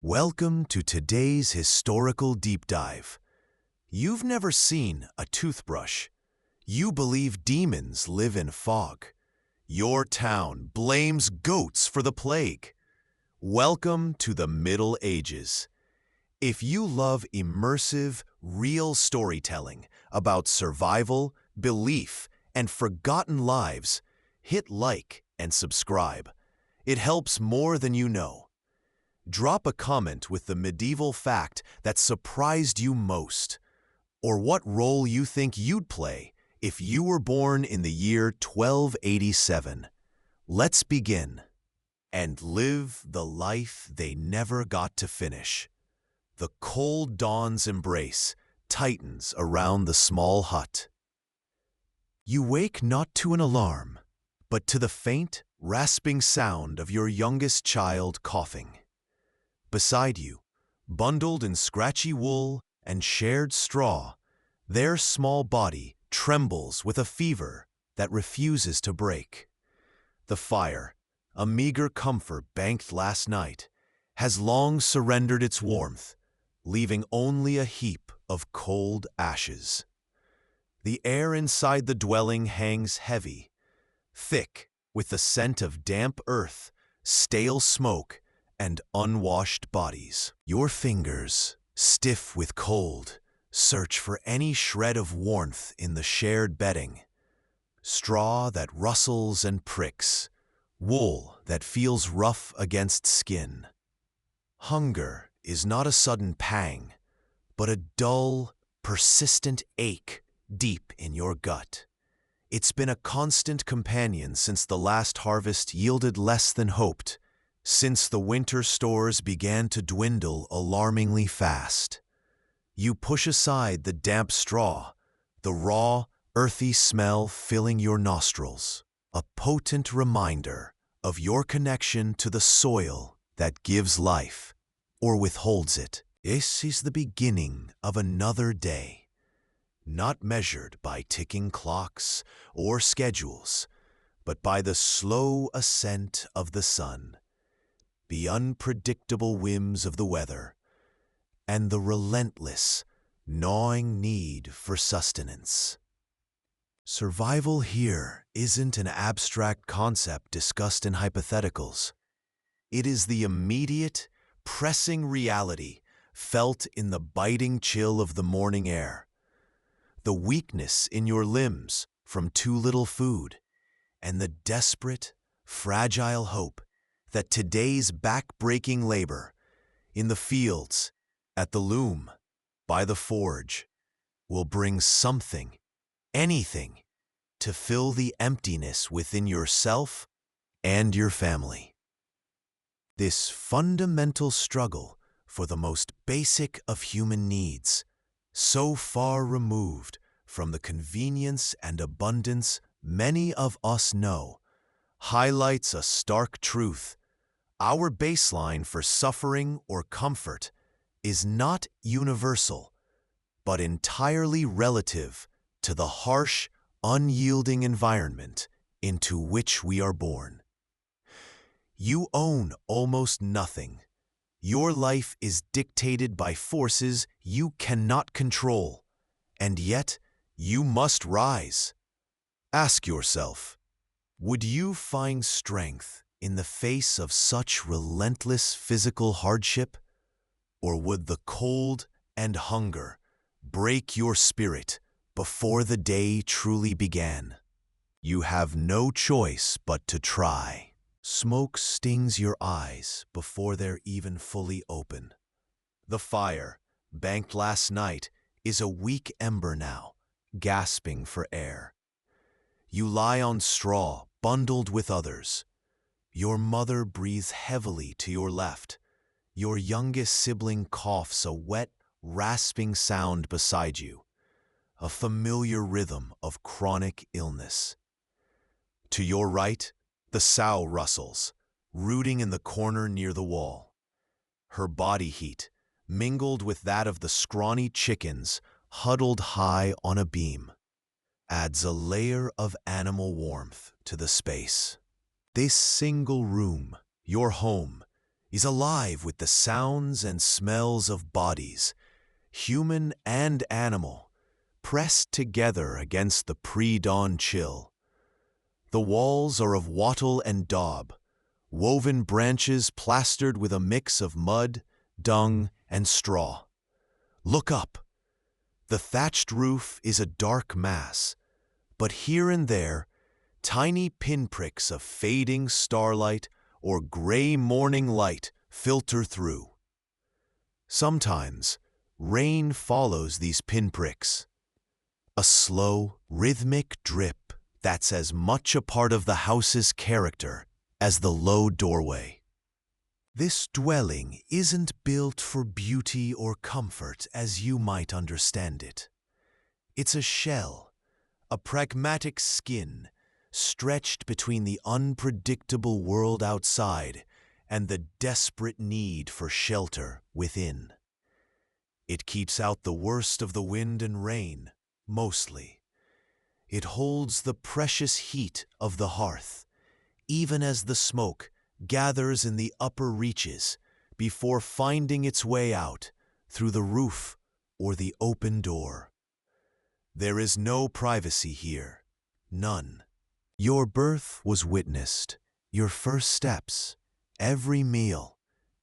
Welcome to today's historical deep dive. You've never seen a toothbrush. You believe demons live in fog. Your town blames goats for the plague. Welcome to the Middle Ages. If you love immersive, real storytelling about survival, belief, and forgotten lives, hit like and subscribe. It helps more than you know. Drop a comment with the medieval fact that surprised you most, or what role you think you'd play if you were born in the year 1287. Let's begin. And live the life they never got to finish. The cold dawn's embrace tightens around the small hut. You wake not to an alarm, but to the faint, rasping sound of your youngest child coughing. Beside you, bundled in scratchy wool and shared straw, their small body trembles with a fever that refuses to break. The fire, a meager comfort banked last night, has long surrendered its warmth, leaving only a heap of cold ashes. The air inside the dwelling hangs heavy, thick with the scent of damp earth, stale smoke, and unwashed bodies. Your fingers, stiff with cold, search for any shred of warmth in the shared bedding. Straw that rustles and pricks, wool that feels rough against skin. Hunger is not a sudden pang, but a dull, persistent ache deep in your gut. It's been a constant companion since the last harvest yielded less than hoped, since the winter stores began to dwindle alarmingly fast. You push aside the damp straw, the raw, earthy smell filling your nostrils, a potent reminder of your connection to the soil that gives life, or withholds it. This is the beginning of another day, not measured by ticking clocks or schedules, but by the slow ascent of the sun, the unpredictable whims of the weather, and the relentless, gnawing need for sustenance. Survival here isn't an abstract concept discussed in hypotheticals. It is the immediate, pressing reality felt in the biting chill of the morning air, the weakness in your limbs from too little food, and the desperate, fragile hope that today's back-breaking labor in the fields, at the loom, by the forge, will bring something, anything, to fill the emptiness within yourself and your family. This fundamental struggle for the most basic of human needs, so far removed from the convenience and abundance many of us know, highlights a stark truth. Our baseline for suffering or comfort is not universal, but entirely relative to the harsh, unyielding environment into which we are born. You own almost nothing. Your life is dictated by forces you cannot control, and yet you must rise. Ask yourself, would you find strength in the face of such relentless physical hardship? Or would the cold and hunger break your spirit before the day truly began? You have no choice but to try. Smoke stings your eyes before they're even fully open. The fire, banked last night, is a weak ember now, gasping for air. You lie on straw, bundled with others. Your mother breathes heavily to your left. Your youngest sibling coughs a wet, rasping sound beside you, a familiar rhythm of chronic illness. To your right, the sow rustles, rooting in the corner near the wall. Her body heat, mingled with that of the scrawny chickens huddled high on a beam, adds a layer of animal warmth to the space. This single room, your home, is alive with the sounds and smells of bodies, human and animal, pressed together against the pre-dawn chill. The walls are of wattle and daub, woven branches plastered with a mix of mud, dung, and straw. Look up. The thatched roof is a dark mass, but here and there, tiny pinpricks of fading starlight or gray morning light filter through. Sometimes, rain follows these pinpricks. A slow, rhythmic drip that's as much a part of the house's character as the low doorway. This dwelling isn't built for beauty or comfort as you might understand it. It's a shell, a pragmatic skin, stretched between the unpredictable world outside and the desperate need for shelter within. It keeps out the worst of the wind and rain, mostly. It holds the precious heat of the hearth, even as the smoke gathers in the upper reaches before finding its way out through the roof or the open door. There is no privacy here, none. Your birth was witnessed, your first steps, every meal,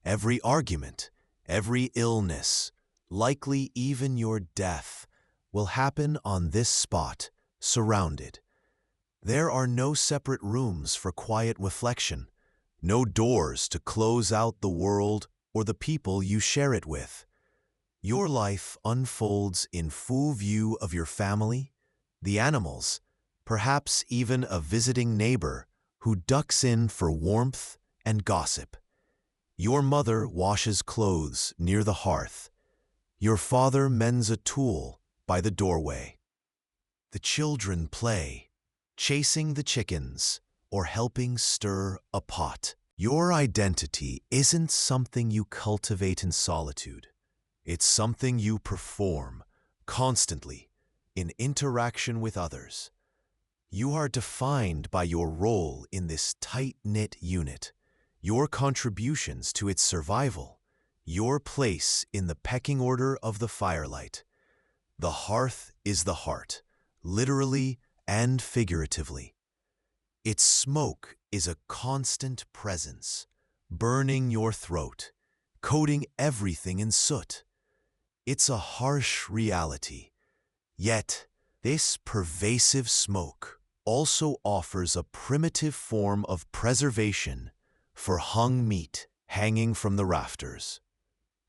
every argument, every illness, likely even your death, will happen on this spot, surrounded. There are no separate rooms for quiet reflection, no doors to close out the world or the people you share it with. Your life unfolds in full view of your family, the animals, perhaps even a visiting neighbor who ducks in for warmth and gossip. Your mother washes clothes near the hearth. Your father mends a tool by the doorway. The children play, chasing the chickens or helping stir a pot. Your identity isn't something you cultivate in solitude. It's something you perform constantly in interaction with others. You are defined by your role in this tight-knit unit, your contributions to its survival, your place in the pecking order of the firelight. The hearth is the heart, literally and figuratively. Its smoke is a constant presence, burning your throat, coating everything in soot. It's a harsh reality, yet this pervasive smoke also offers a primitive form of preservation for hung meat hanging from the rafters.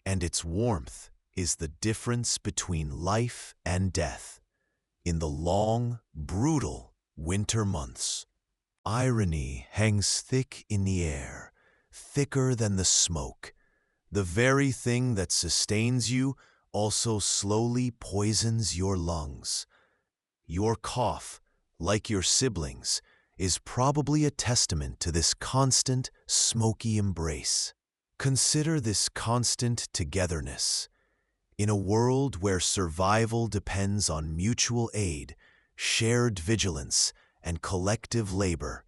And its warmth is the difference between life and death in the long, brutal winter months. Irony hangs thick in the air, thicker than the smoke. The very thing that sustains you also slowly poisons your lungs. Your cough, like your siblings, is probably a testament to this constant, smoky embrace. Consider this constant togetherness. In a world where survival depends on mutual aid, shared vigilance, and collective labor,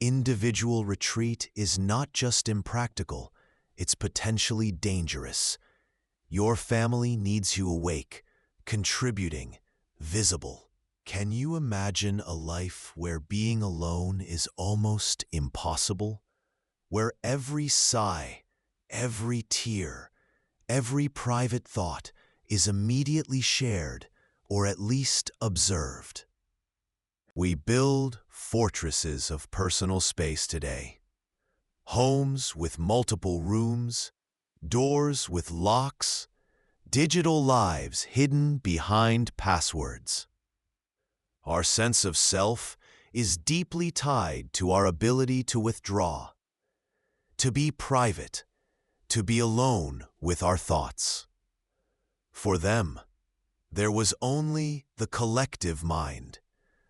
individual retreat is not just impractical, it's potentially dangerous. Your family needs you awake, contributing, visible. Can you imagine a life where being alone is almost impossible? Where every sigh, every tear, every private thought is immediately shared or at least observed? We build fortresses of personal space today. Homes with multiple rooms, doors with locks, digital lives hidden behind passwords. Our sense of self is deeply tied to our ability to withdraw, to be private, to be alone with our thoughts. For them, there was only the collective mind,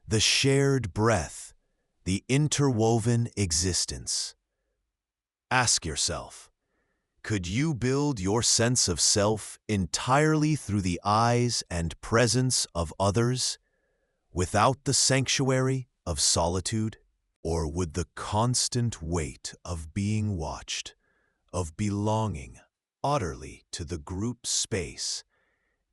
the shared breath, the interwoven existence. Ask yourself, could you build your sense of self entirely through the eyes and presence of others, without the sanctuary of solitude? Or would the constant weight of being watched, of belonging utterly to the group space,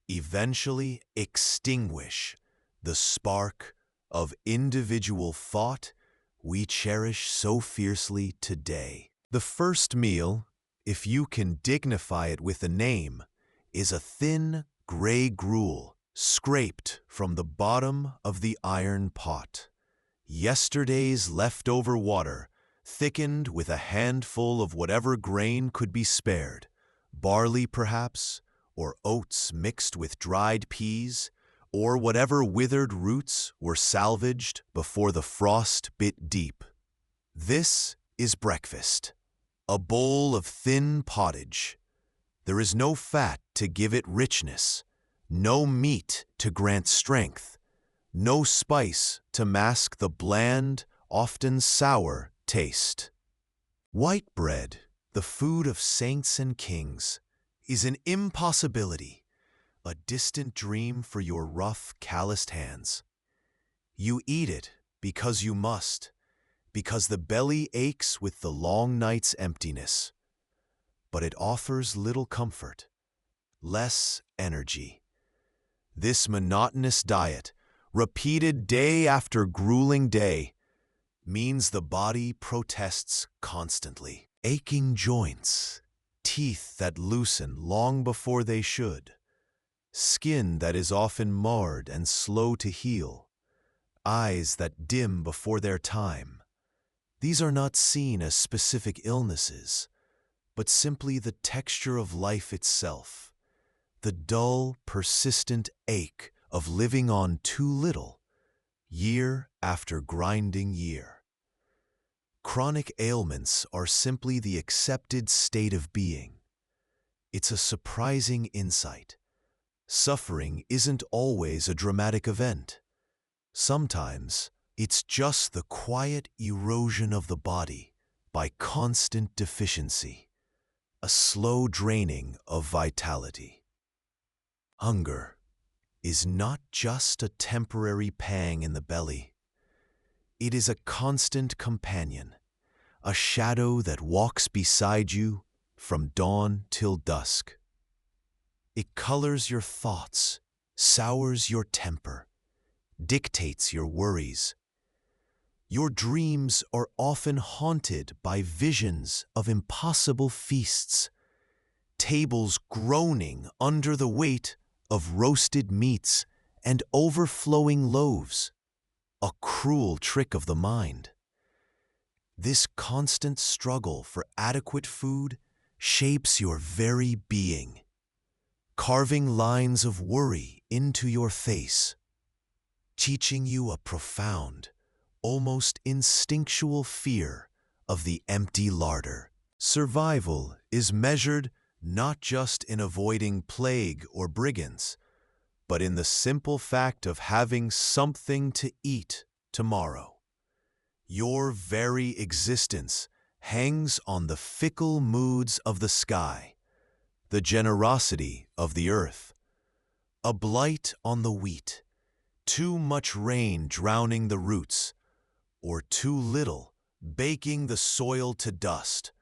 eventually extinguish the spark of individual thought we cherish so fiercely today. The first meal, if you can dignify it with a name, is a thin, gray gruel scraped from the bottom of the iron pot. Yesterday's leftover water, thickened with a handful of whatever grain could be spared, barley perhaps, or oats mixed with dried peas, or whatever withered roots were salvaged before the frost bit deep. This is breakfast, a bowl of thin pottage. There is no fat to give it richness, no meat to grant strength, no spice to mask the bland, often sour taste. White bread, the food of saints and kings, is an impossibility, a distant dream for your rough, calloused hands. You eat it because you must, because the belly aches with the long night's emptiness. But it offers little comfort, less energy. This monotonous diet, repeated day after grueling day, means the body protests constantly. Aching joints, teeth that loosen long before they should, skin that is often marred and slow to heal, eyes that dim before their time. These are not seen as specific illnesses, but simply the texture of life itself, the dull, persistent ache of living on too little, year after grinding year. Chronic ailments are simply the accepted state of being. It's a surprising insight. Suffering isn't always a dramatic event. Sometimes it's just the quiet erosion of the body by constant deficiency, a slow draining of vitality. Hunger is not just a temporary pang in the belly. It is a constant companion, a shadow that walks beside you from dawn till dusk. It colors your thoughts, sours your temper, dictates your worries. Your dreams are often haunted by visions of impossible feasts, tables groaning under the weight of roasted meats and overflowing loaves, a cruel trick of the mind. This constant struggle for adequate food shapes your very being, carving lines of worry into your face, teaching you a profound, almost instinctual fear of the empty larder. Survival is measured not just in avoiding plague or brigands, but in the simple fact of having something to eat tomorrow. Your very existence hangs on the fickle moods of the sky, the generosity of the earth, a blight on the wheat, too much rain drowning the roots, or too little baking the soil to dust.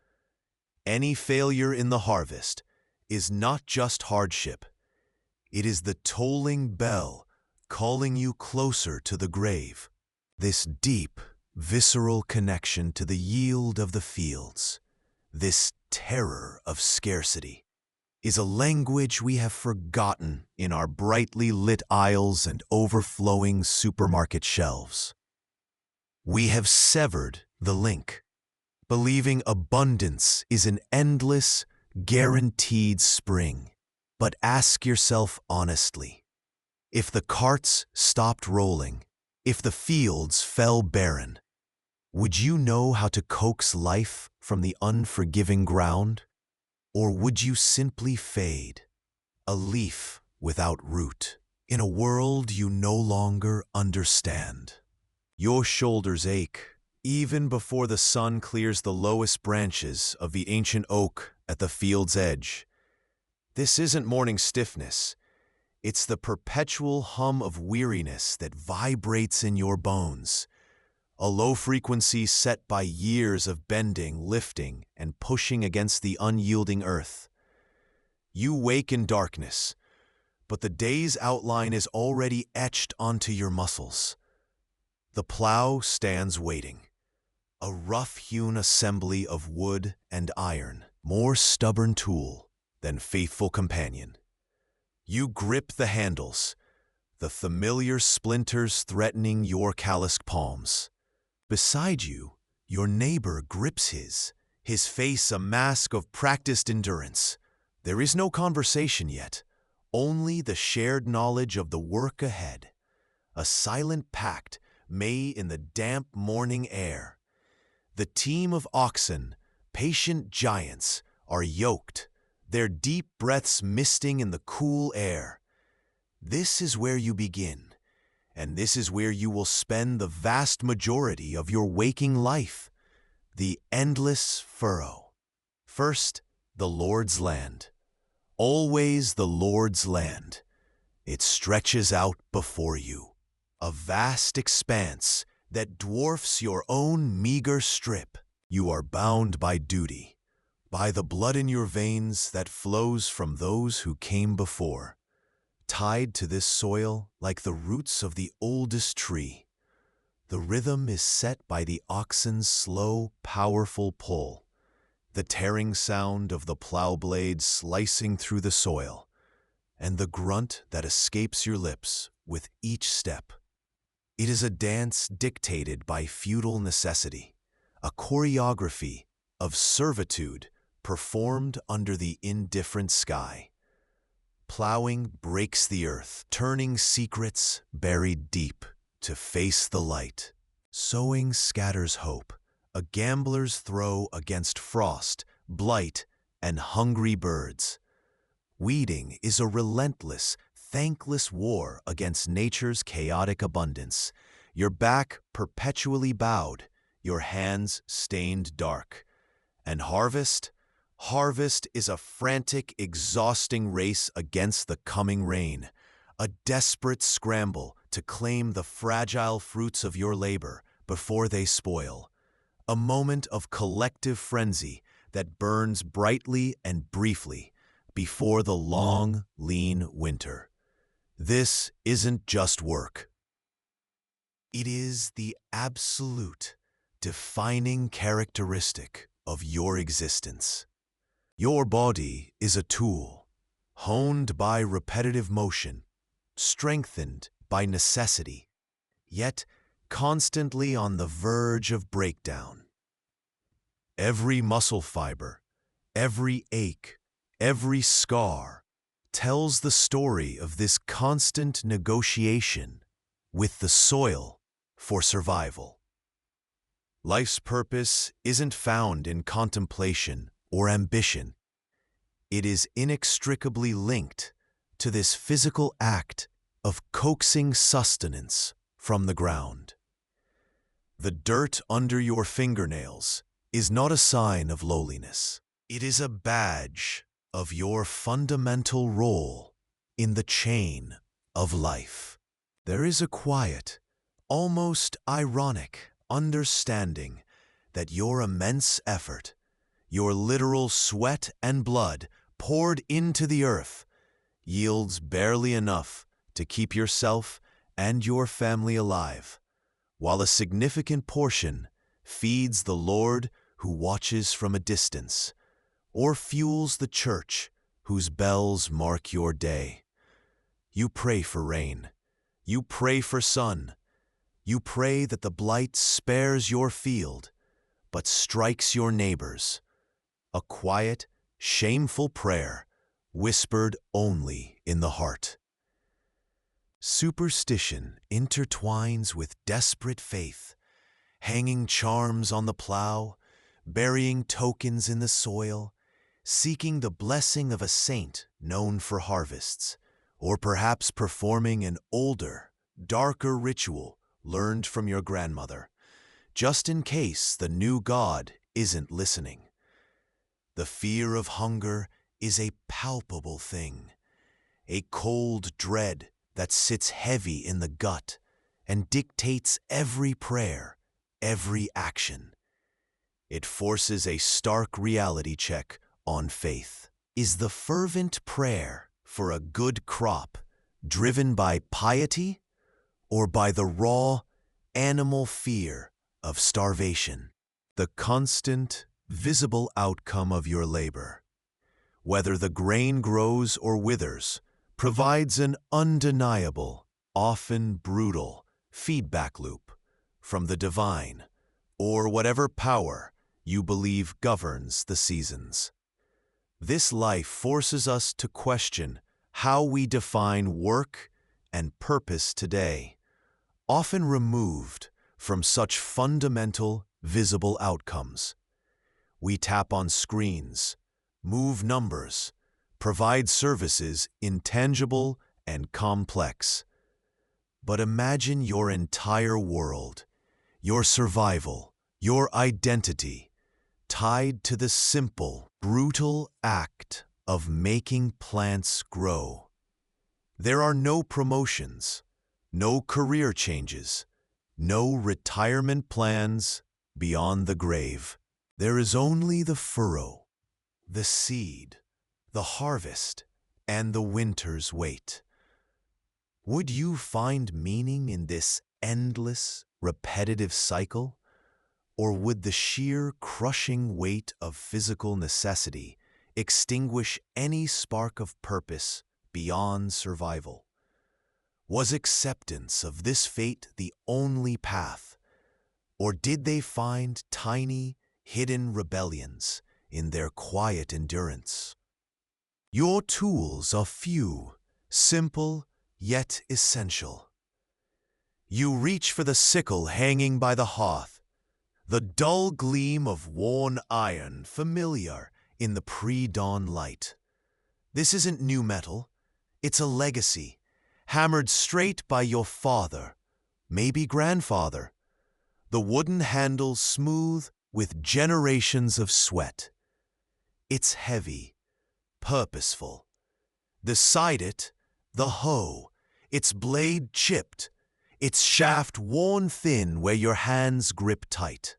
Any failure in the harvest is not just hardship. It is the tolling bell calling you closer to the grave. This deep, visceral connection to the yield of the fields, this terror of scarcity, is a language we have forgotten in our brightly lit aisles and overflowing supermarket shelves. We have severed the link, believing abundance is an endless, guaranteed spring. But ask yourself honestly, if the carts stopped rolling, if the fields fell barren, would you know how to coax life from the unforgiving ground? Or would you simply fade, a leaf without root, in a world you no longer understand? Your shoulders ache, even before the sun clears the lowest branches of the ancient oak at the field's edge. This isn't morning stiffness. It's the perpetual hum of weariness that vibrates in your bones, a low frequency set by years of bending, lifting, and pushing against the unyielding earth. You wake in darkness, but the day's outline is already etched onto your muscles. The plow stands waiting, a rough-hewn assembly of wood and iron, more stubborn tool than faithful companion. You grip the handles, the familiar splinters threatening your calloused palms. Beside you, your neighbor grips his face a mask of practiced endurance. There is no conversation yet, only the shared knowledge of the work ahead, a silent pact made in the damp morning air. The team of oxen, patient giants, are yoked, their deep breaths misting in the cool air. This is where you begin, and this is where you will spend the vast majority of your waking life, the endless furrow. First, the Lord's land. Always the Lord's land. It stretches out before you, a vast expanse that dwarfs your own meager strip. You are bound by duty, by the blood in your veins that flows from those who came before, tied to this soil like the roots of the oldest tree. The rhythm is set by the oxen's slow, powerful pull, the tearing sound of the plow blade slicing through the soil, and the grunt that escapes your lips with each step. It is a dance dictated by feudal necessity, a choreography of servitude performed under the indifferent sky. Plowing breaks the earth, turning secrets buried deep to face the light. Sowing scatters hope, a gambler's throw against frost, blight, and hungry birds. Weeding is a relentless, thankless war against nature's chaotic abundance, your back perpetually bowed, your hands stained dark. And harvest? Harvest is a frantic, exhausting race against the coming rain, a desperate scramble to claim the fragile fruits of your labor before they spoil, a moment of collective frenzy that burns brightly and briefly before the long, lean winter. This isn't just work. It is the absolute, defining characteristic of your existence. Your body is a tool, honed by repetitive motion, strengthened by necessity, yet constantly on the verge of breakdown. Every muscle fiber, every ache, every scar tells the story of this constant negotiation with the soil for survival. Life's purpose isn't found in contemplation or ambition. It is inextricably linked to this physical act of coaxing sustenance from the ground. The dirt under your fingernails is not a sign of lowliness. It is a badge of your fundamental role in the chain of life. There is a quiet, almost ironic understanding that your immense effort, your literal sweat and blood poured into the earth, yields barely enough to keep yourself and your family alive, while a significant portion feeds the Lord who watches from a distance, or fuels the church whose bells mark your day. You pray for rain. You pray for sun. You pray that the blight spares your field, but strikes your neighbors. A quiet, shameful prayer, whispered only in the heart. Superstition intertwines with desperate faith, hanging charms on the plow, burying tokens in the soil, seeking the blessing of a saint known for harvests, or perhaps performing an older, darker ritual learned from your grandmother, just in case the new god isn't listening. The fear of hunger is a palpable thing, a cold dread that sits heavy in the gut and dictates every prayer, every action. It forces a stark reality check on faith. Is the fervent prayer for a good crop driven by piety or by the raw, animal fear of starvation? The constant, visible outcome of your labor, whether the grain grows or withers, provides an undeniable, often brutal, feedback loop from the divine, or whatever power you believe governs the seasons. This life forces us to question how we define work and purpose today, often removed from such fundamental, visible outcomes. We tap on screens, move numbers, provide services intangible and complex. But imagine your entire world, your survival, your identity, tied to the simple, brutal act of making plants grow. There are no promotions, no career changes, no retirement plans beyond the grave. There is only the furrow, the seed, the harvest, and the winter's wait. Would you find meaning in this endless, repetitive cycle? Or would the sheer crushing weight of physical necessity extinguish any spark of purpose beyond survival? Was acceptance of this fate the only path? Or did they find tiny, hidden rebellions in their quiet endurance? Your tools are few, simple, yet essential. You reach for the sickle hanging by the hearth, the dull gleam of worn iron familiar in the pre-dawn light. This isn't new metal. It's a legacy, hammered straight by your father, maybe grandfather. The wooden handle smooth with generations of sweat. It's heavy, purposeful. Beside it, the hoe, its blade chipped, its shaft worn thin where your hands grip tight.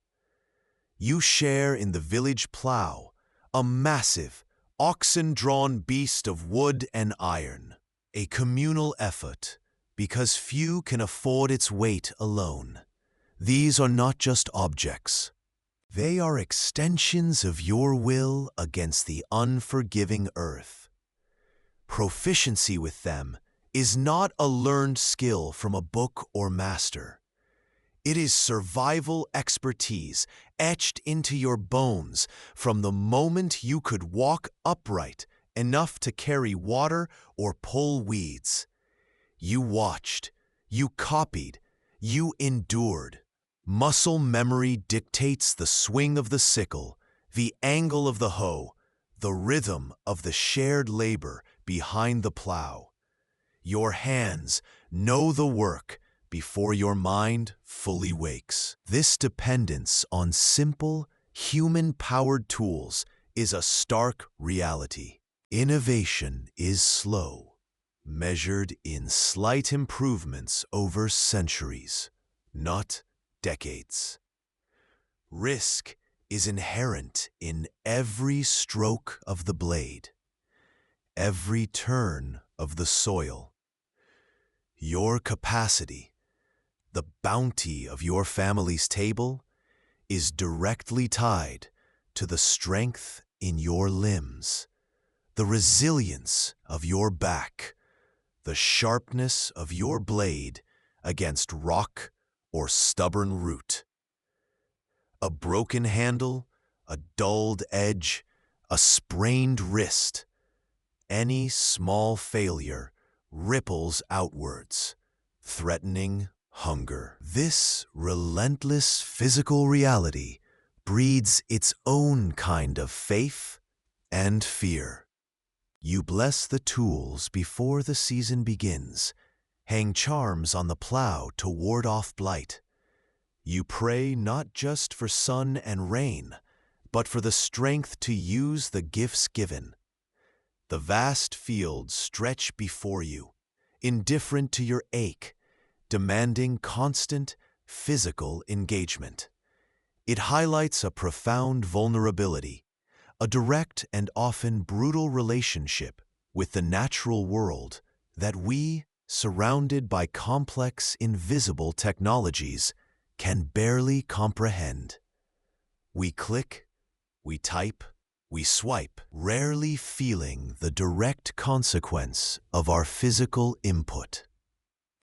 You share in the village plow, a massive, oxen-drawn beast of wood and iron, a communal effort, because few can afford its weight alone. These are not just objects. They are extensions of your will against the unforgiving earth. Proficiency with them is not a learned skill from a book or master. It is survival expertise etched into your bones from the moment you could walk upright enough to carry water or pull weeds. You watched, you copied, you endured. Muscle memory dictates the swing of the sickle, the angle of the hoe, the rhythm of the shared labor behind the plow. Your hands know the work before your mind fully wakes. This dependence on simple, human-powered tools is a stark reality. Innovation is slow, measured in slight improvements over centuries, not decades. Risk is inherent in every stroke of the blade, every turn of the soil. Your capacity, the bounty of your family's table, is directly tied to the strength in your limbs, the resilience of your back, the sharpness of your blade against rock or stubborn root. A broken handle, a dulled edge, a sprained wrist. Any small failure ripples outwards, threatening hunger. This relentless physical reality breeds its own kind of faith and fear. You bless the tools before the season begins, hang charms on the plow to ward off blight. You pray not just for sun and rain, but for the strength to use the gifts given. The vast fields stretch before you, indifferent to your ache, demanding constant, physical engagement. It highlights a profound vulnerability, a direct and often brutal relationship with the natural world that we, surrounded by complex, invisible technologies, can barely comprehend. We click, we type, we swipe, rarely feeling the direct consequence of our physical input.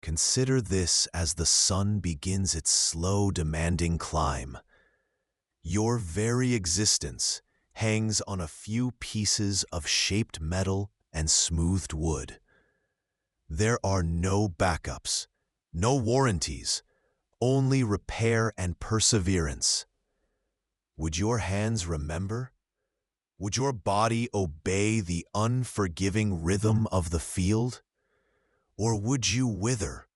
Consider this as the sun begins its slow, demanding climb. Your very existence hangs on a few pieces of shaped metal and smoothed wood. There are no backups, no warranties, only repair and perseverance. Would your hands remember? Would your body obey the unforgiving rhythm of the field? Or would you wither,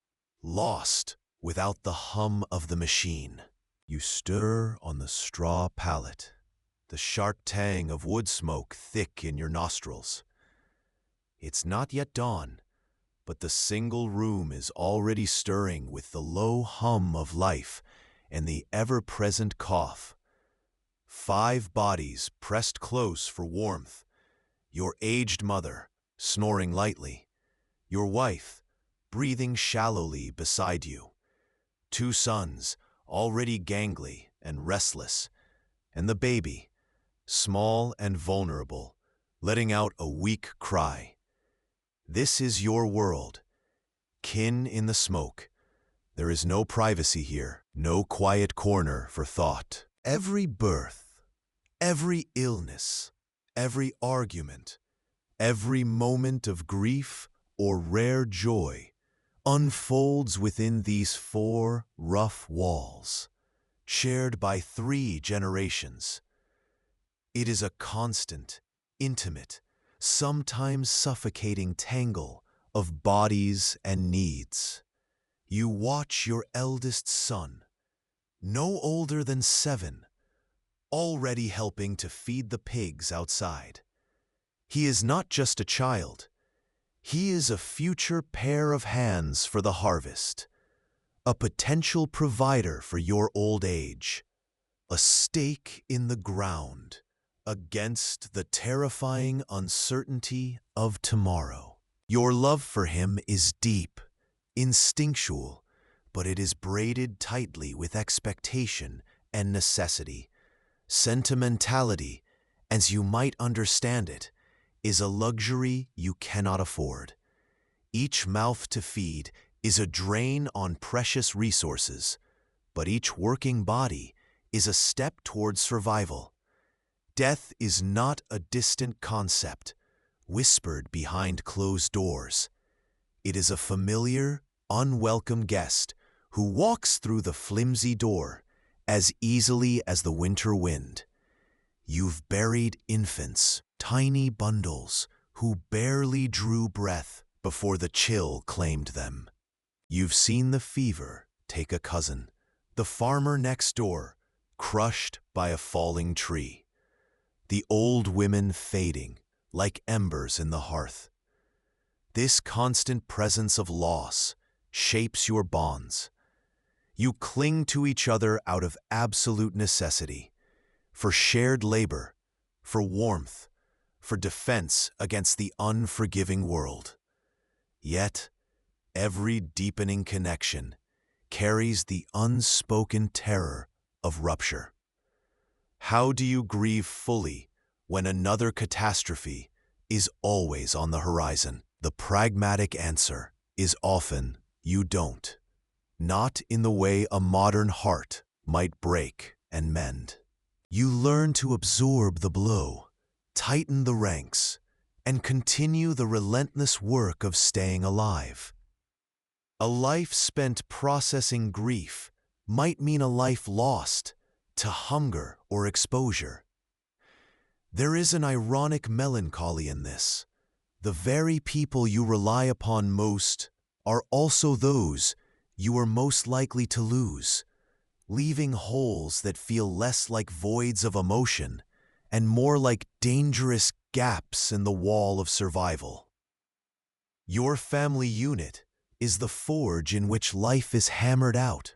lost without the hum of the machine? You stir on the straw pallet, the sharp tang of wood smoke thick in your nostrils. It's not yet dawn, but the single room is already stirring with the low hum of life and the ever-present cough. 5 bodies pressed close for warmth. Your aged mother, snoring lightly. Your wife, breathing shallowly beside you. 2 sons, already gangly and restless. And the baby, small and vulnerable, letting out a weak cry. This is your world. Kin in the smoke. There is no privacy here, no quiet corner for thought. Every birth, every illness, every argument, every moment of grief or rare joy unfolds within these 4 rough walls, shared by 3 generations. It is a constant, intimate, sometimes suffocating tangle of bodies and needs. You watch your eldest son, no older than 7, already helping to feed the pigs outside. He is not just a child. He is a future pair of hands for the harvest, a potential provider for your old age, a stake in the ground against the terrifying uncertainty of tomorrow. Your love for him is deep, instinctual, but it is braided tightly with expectation and necessity. Sentimentality, as you might understand it, is a luxury you cannot afford. Each mouth to feed is a drain on precious resources, but each working body is a step towards survival. Death is not a distant concept, whispered behind closed doors. It is a familiar, unwelcome guest who walks through the flimsy door as easily as the winter wind. You've buried infants, tiny bundles, who barely drew breath before the chill claimed them. You've seen the fever take a cousin, the farmer next door, crushed by a falling tree. The old women fading like embers in the hearth. This constant presence of loss shapes your bonds. You cling to each other out of absolute necessity, for shared labor, for warmth, for defense against the unforgiving world. Yet, every deepening connection carries the unspoken terror of rupture. How do you grieve fully when another catastrophe is always on the horizon? The pragmatic answer is often you don't. Not in the way a modern heart might break and mend. You learn to absorb the blow, tighten the ranks, and continue the relentless work of staying alive. A life spent processing grief might mean a life lost to hunger or exposure. There is an ironic melancholy in this. The very people you rely upon most are also those you are most likely to lose, leaving holes that feel less like voids of emotion and more like dangerous gaps in the wall of survival. Your family unit is the forge in which life is hammered out.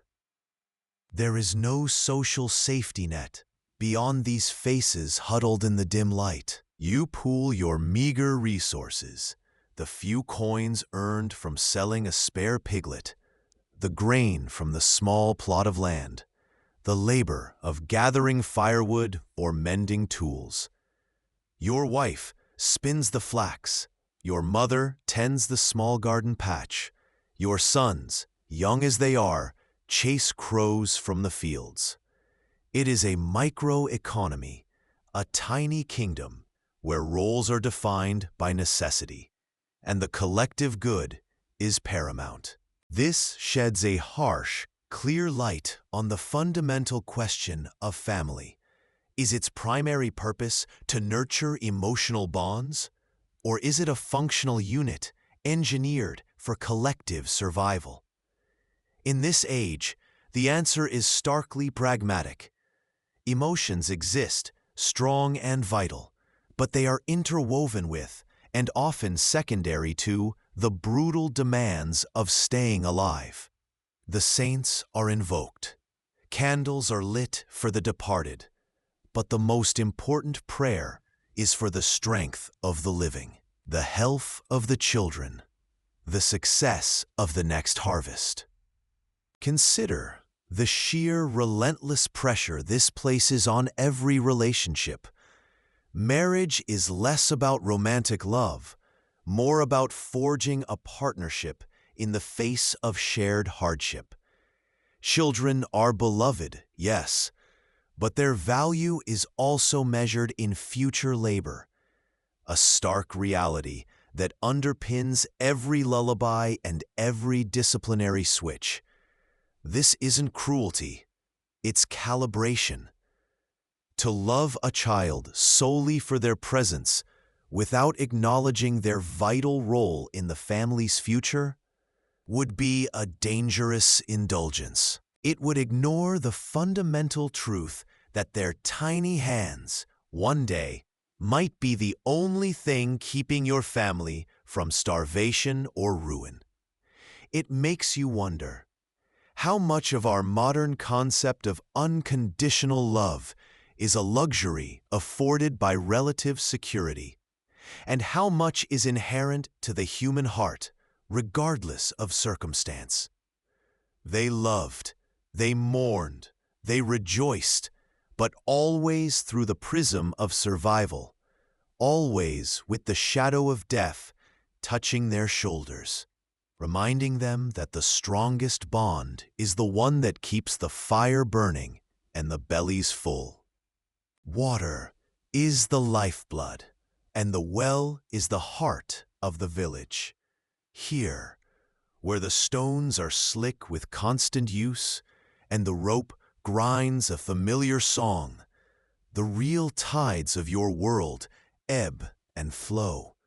There is no social safety net beyond these faces huddled in the dim light. You pool your meager resources, the few coins earned from selling a spare piglet, the grain from the small plot of land, the labor of gathering firewood or mending tools. Your wife spins the flax, your mother tends the small garden patch, your sons, young as they are, chase crows from the fields. It is a micro-economy, a tiny kingdom where roles are defined by necessity, and the collective good is paramount. This sheds a harsh, clear light on the fundamental question of family. Is its primary purpose to nurture emotional bonds, or is it a functional unit engineered for collective survival? In this age, the answer is starkly pragmatic. Emotions exist, strong and vital, but they are interwoven with, and often secondary to, the brutal demands of staying alive. The saints are invoked. Candles are lit for the departed. But the most important prayer is for the strength of the living, the health of the children, the success of the next harvest. Consider the sheer relentless pressure this places on every relationship. Marriage is less about romantic love, more about forging a partnership in the face of shared hardship. Children are beloved, yes, but their value is also measured in future labor, a stark reality that underpins every lullaby and every disciplinary switch. This isn't cruelty, it's calibration. To love a child solely for their presence without acknowledging their vital role in the family's future would be a dangerous indulgence. It would ignore the fundamental truth that their tiny hands, one day, might be the only thing keeping your family from starvation or ruin. It makes you wonder, how much of our modern concept of unconditional love is a luxury afforded by relative security, and how much is inherent to the human heart, regardless of circumstance? They loved, they mourned, they rejoiced, but always through the prism of survival, always with the shadow of death touching their shoulders, reminding them that the strongest bond is the one that keeps the fire burning and the bellies full. Water is the lifeblood, and the well is the heart of the village. Here, where the stones are slick with constant use, and the rope grinds a familiar song, the real tides of your world ebb and flow.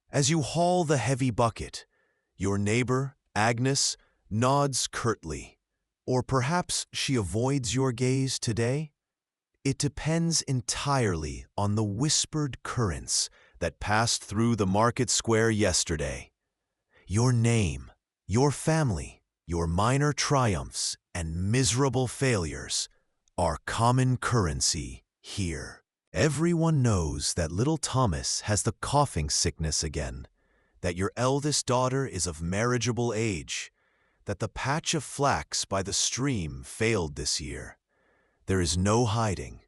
As you haul the heavy bucket, your neighbor, Agnes, nods curtly, or perhaps she avoids your gaze today. It depends entirely on the whispered currents that passed through the market square yesterday. Your name, your family, your minor triumphs and miserable failures are common currency here. Everyone knows that little Thomas has the coughing sickness again, that your eldest daughter is of marriageable age, that the patch of flax by the stream failed this year. There is no hiding.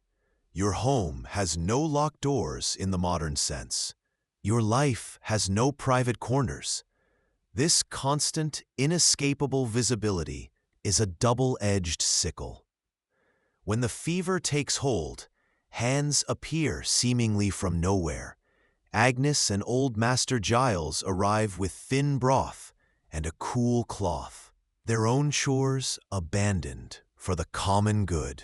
Your home has no locked doors in the modern sense. Your life has no private corners. This constant, inescapable visibility is a double-edged sickle. When the fever takes hold, hands appear seemingly from nowhere. Agnes and old Master Giles arrive with thin broth and a cool cloth, their own chores abandoned for the common good.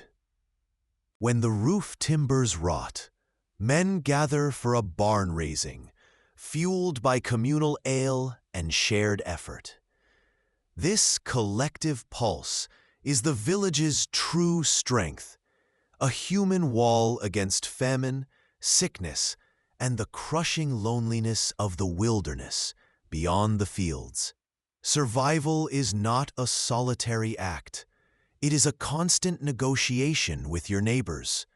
When the roof timbers rot, men gather for a barn raising, fueled by communal ale and shared effort. This collective pulse is the village's true strength, a human wall against famine, sickness, and the crushing loneliness of the wilderness beyond the fields. Survival is not a solitary act. It is a constant negotiation with your neighbors,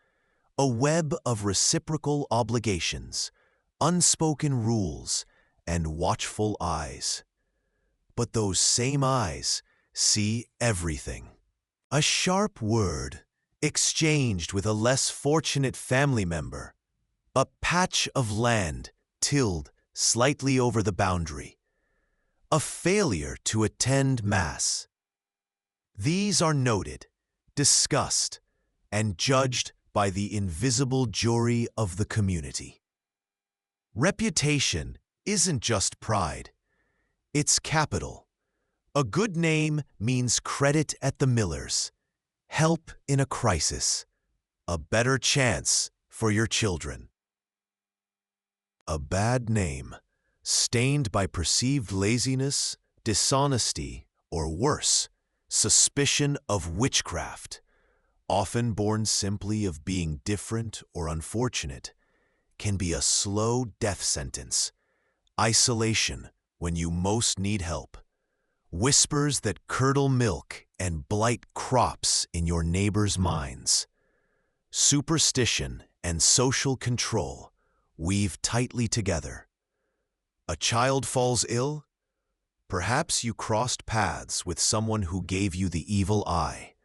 a web of reciprocal obligations, unspoken rules, and watchful eyes. But those same eyes see everything. A sharp word exchanged with a less fortunate family member, a patch of land tilled slightly over the boundary, a failure to attend Mass. These are noted, discussed, and judged by the invisible jury of the community. Reputation isn't just pride, it's capital. A good name means credit at the millers, help in a crisis, a better chance for your children. A bad name, stained by perceived laziness, dishonesty, or worse, suspicion of witchcraft, often born simply of being different or unfortunate, can be a slow death sentence, isolation when you most need help, whispers that curdle milk and blight crops in your neighbors' minds. Superstition and social control weave tightly together. A child falls ill? Perhaps you crossed paths with someone who gave you the evil eye.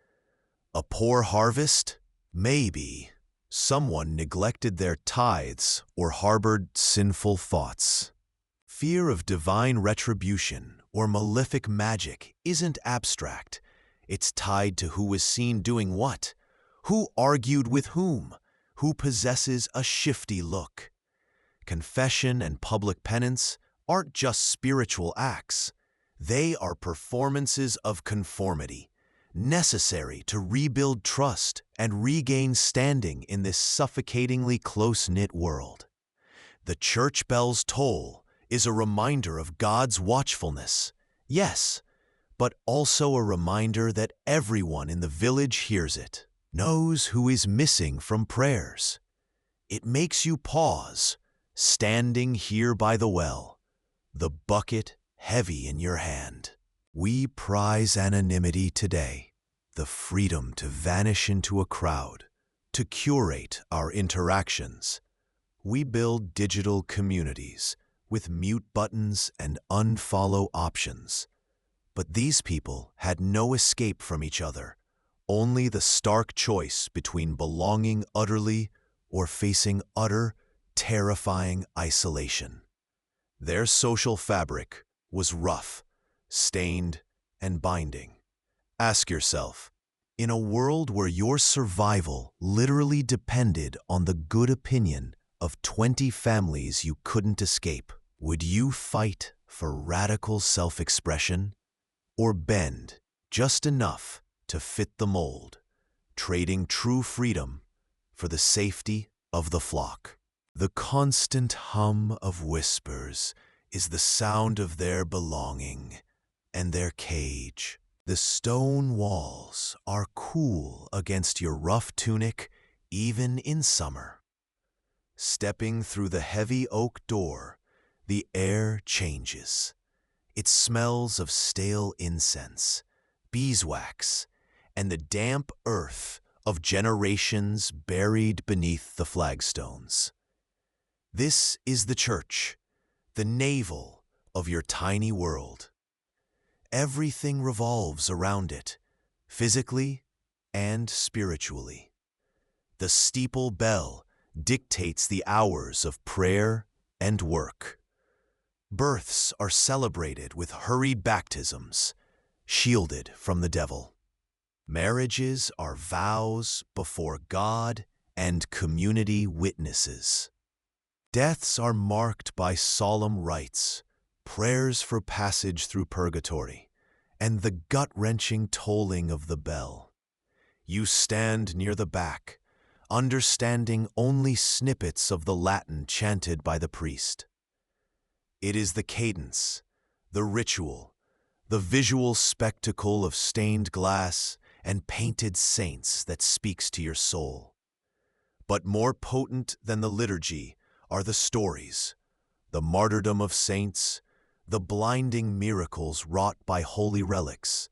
A poor harvest? Maybe someone neglected their tithes or harbored sinful thoughts. Fear of divine retribution or malefic magic isn't abstract. It's tied to who is seen doing what, who argued with whom, who possesses a shifty look. Confession and public penance aren't just spiritual acts. They are performances of conformity, necessary to rebuild trust and regain standing in this suffocatingly close-knit world. The church bell's toll is a reminder of God's watchfulness, yes, but also a reminder that everyone in the village hears it, knows who is missing from prayers. It makes you pause, standing here by the well, the bucket heavy in your hand. We prize anonymity today, the freedom to vanish into a crowd, to curate our interactions. We build digital communities with mute buttons and unfollow options. But these people had no escape from each other, only the stark choice between belonging utterly or facing utter, terrifying isolation. Their social fabric was rough, stained, and binding. Ask yourself, in a world where your survival literally depended on the good opinion of 20 families you couldn't escape, would you fight for radical self-expression or bend just enough to fit the mold, trading true freedom for the safety of the flock? The constant hum of whispers is the sound of their belonging and their cage. The stone walls are cool against your rough tunic even in summer. Stepping through the heavy oak door, the air changes. It smells of stale incense, beeswax, and the damp earth of generations buried beneath the flagstones. This is the church, the navel of your tiny world. Everything revolves around it, physically and spiritually. The steeple bell dictates the hours of prayer and work. Births are celebrated with hurried baptisms, shielded from the devil. Marriages are vows before God and community witnesses. Deaths are marked by solemn rites, prayers for passage through purgatory, and the gut-wrenching tolling of the bell. You stand near the back, understanding only snippets of the Latin chanted by the priest. It is the cadence, the ritual, the visual spectacle of stained glass and painted saints that speaks to your soul. But more potent than the liturgy are the stories, the martyrdom of saints, the blinding miracles wrought by holy relics,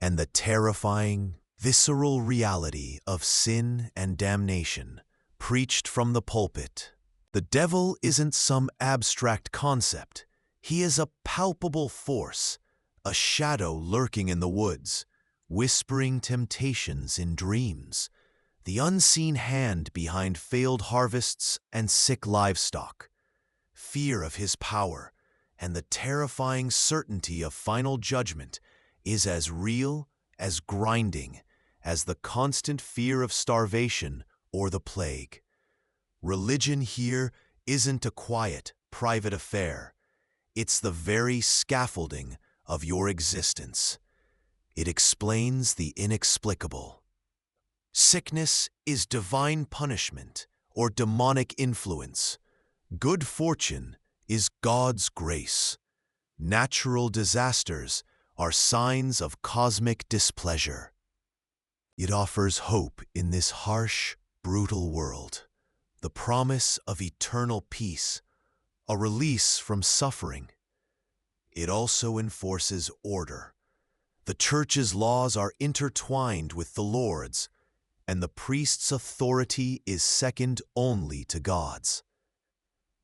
and the terrifying, visceral reality of sin and damnation, preached from the pulpit. The devil isn't some abstract concept. He is a palpable force, a shadow lurking in the woods, whispering temptations in dreams, the unseen hand behind failed harvests and sick livestock. Fear of his power and the terrifying certainty of final judgment is as real, as grinding, as the constant fear of starvation or the plague. Religion here isn't a quiet, private affair. It's the very scaffolding of your existence. It explains the inexplicable. Sickness is divine punishment or demonic influence. Good fortune is God's grace. Natural disasters are signs of cosmic displeasure. It offers hope in this harsh, brutal world, the promise of eternal peace, a release from suffering. It also enforces order. The Church's laws are intertwined with the Lord's, and the priest's authority is second only to God's.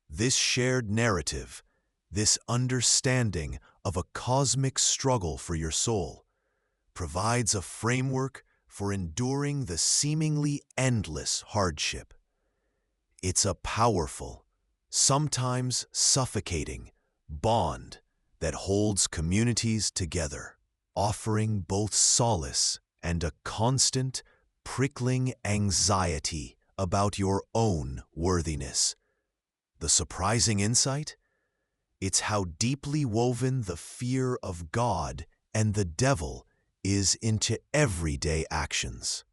This shared narrative, this understanding of a cosmic struggle for your soul, provides a framework for enduring the seemingly endless hardship. It's a powerful, sometimes suffocating, bond that holds communities together, offering both solace and a constant, prickling anxiety about your own worthiness. The surprising insight? It's how deeply woven the fear of God and the devil is into everyday actions.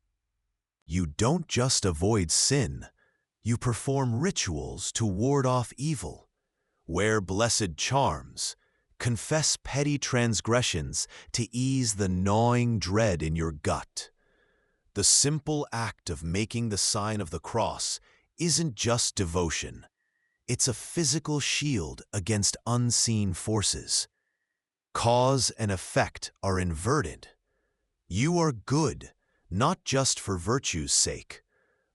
You don't just avoid sin, you perform rituals to ward off evil, wear blessed charms, confess petty transgressions to ease the gnawing dread in your gut. The simple act of making the sign of the cross isn't just devotion. It's a physical shield against unseen forces. Cause and effect are inverted. You are good, not just for virtue's sake,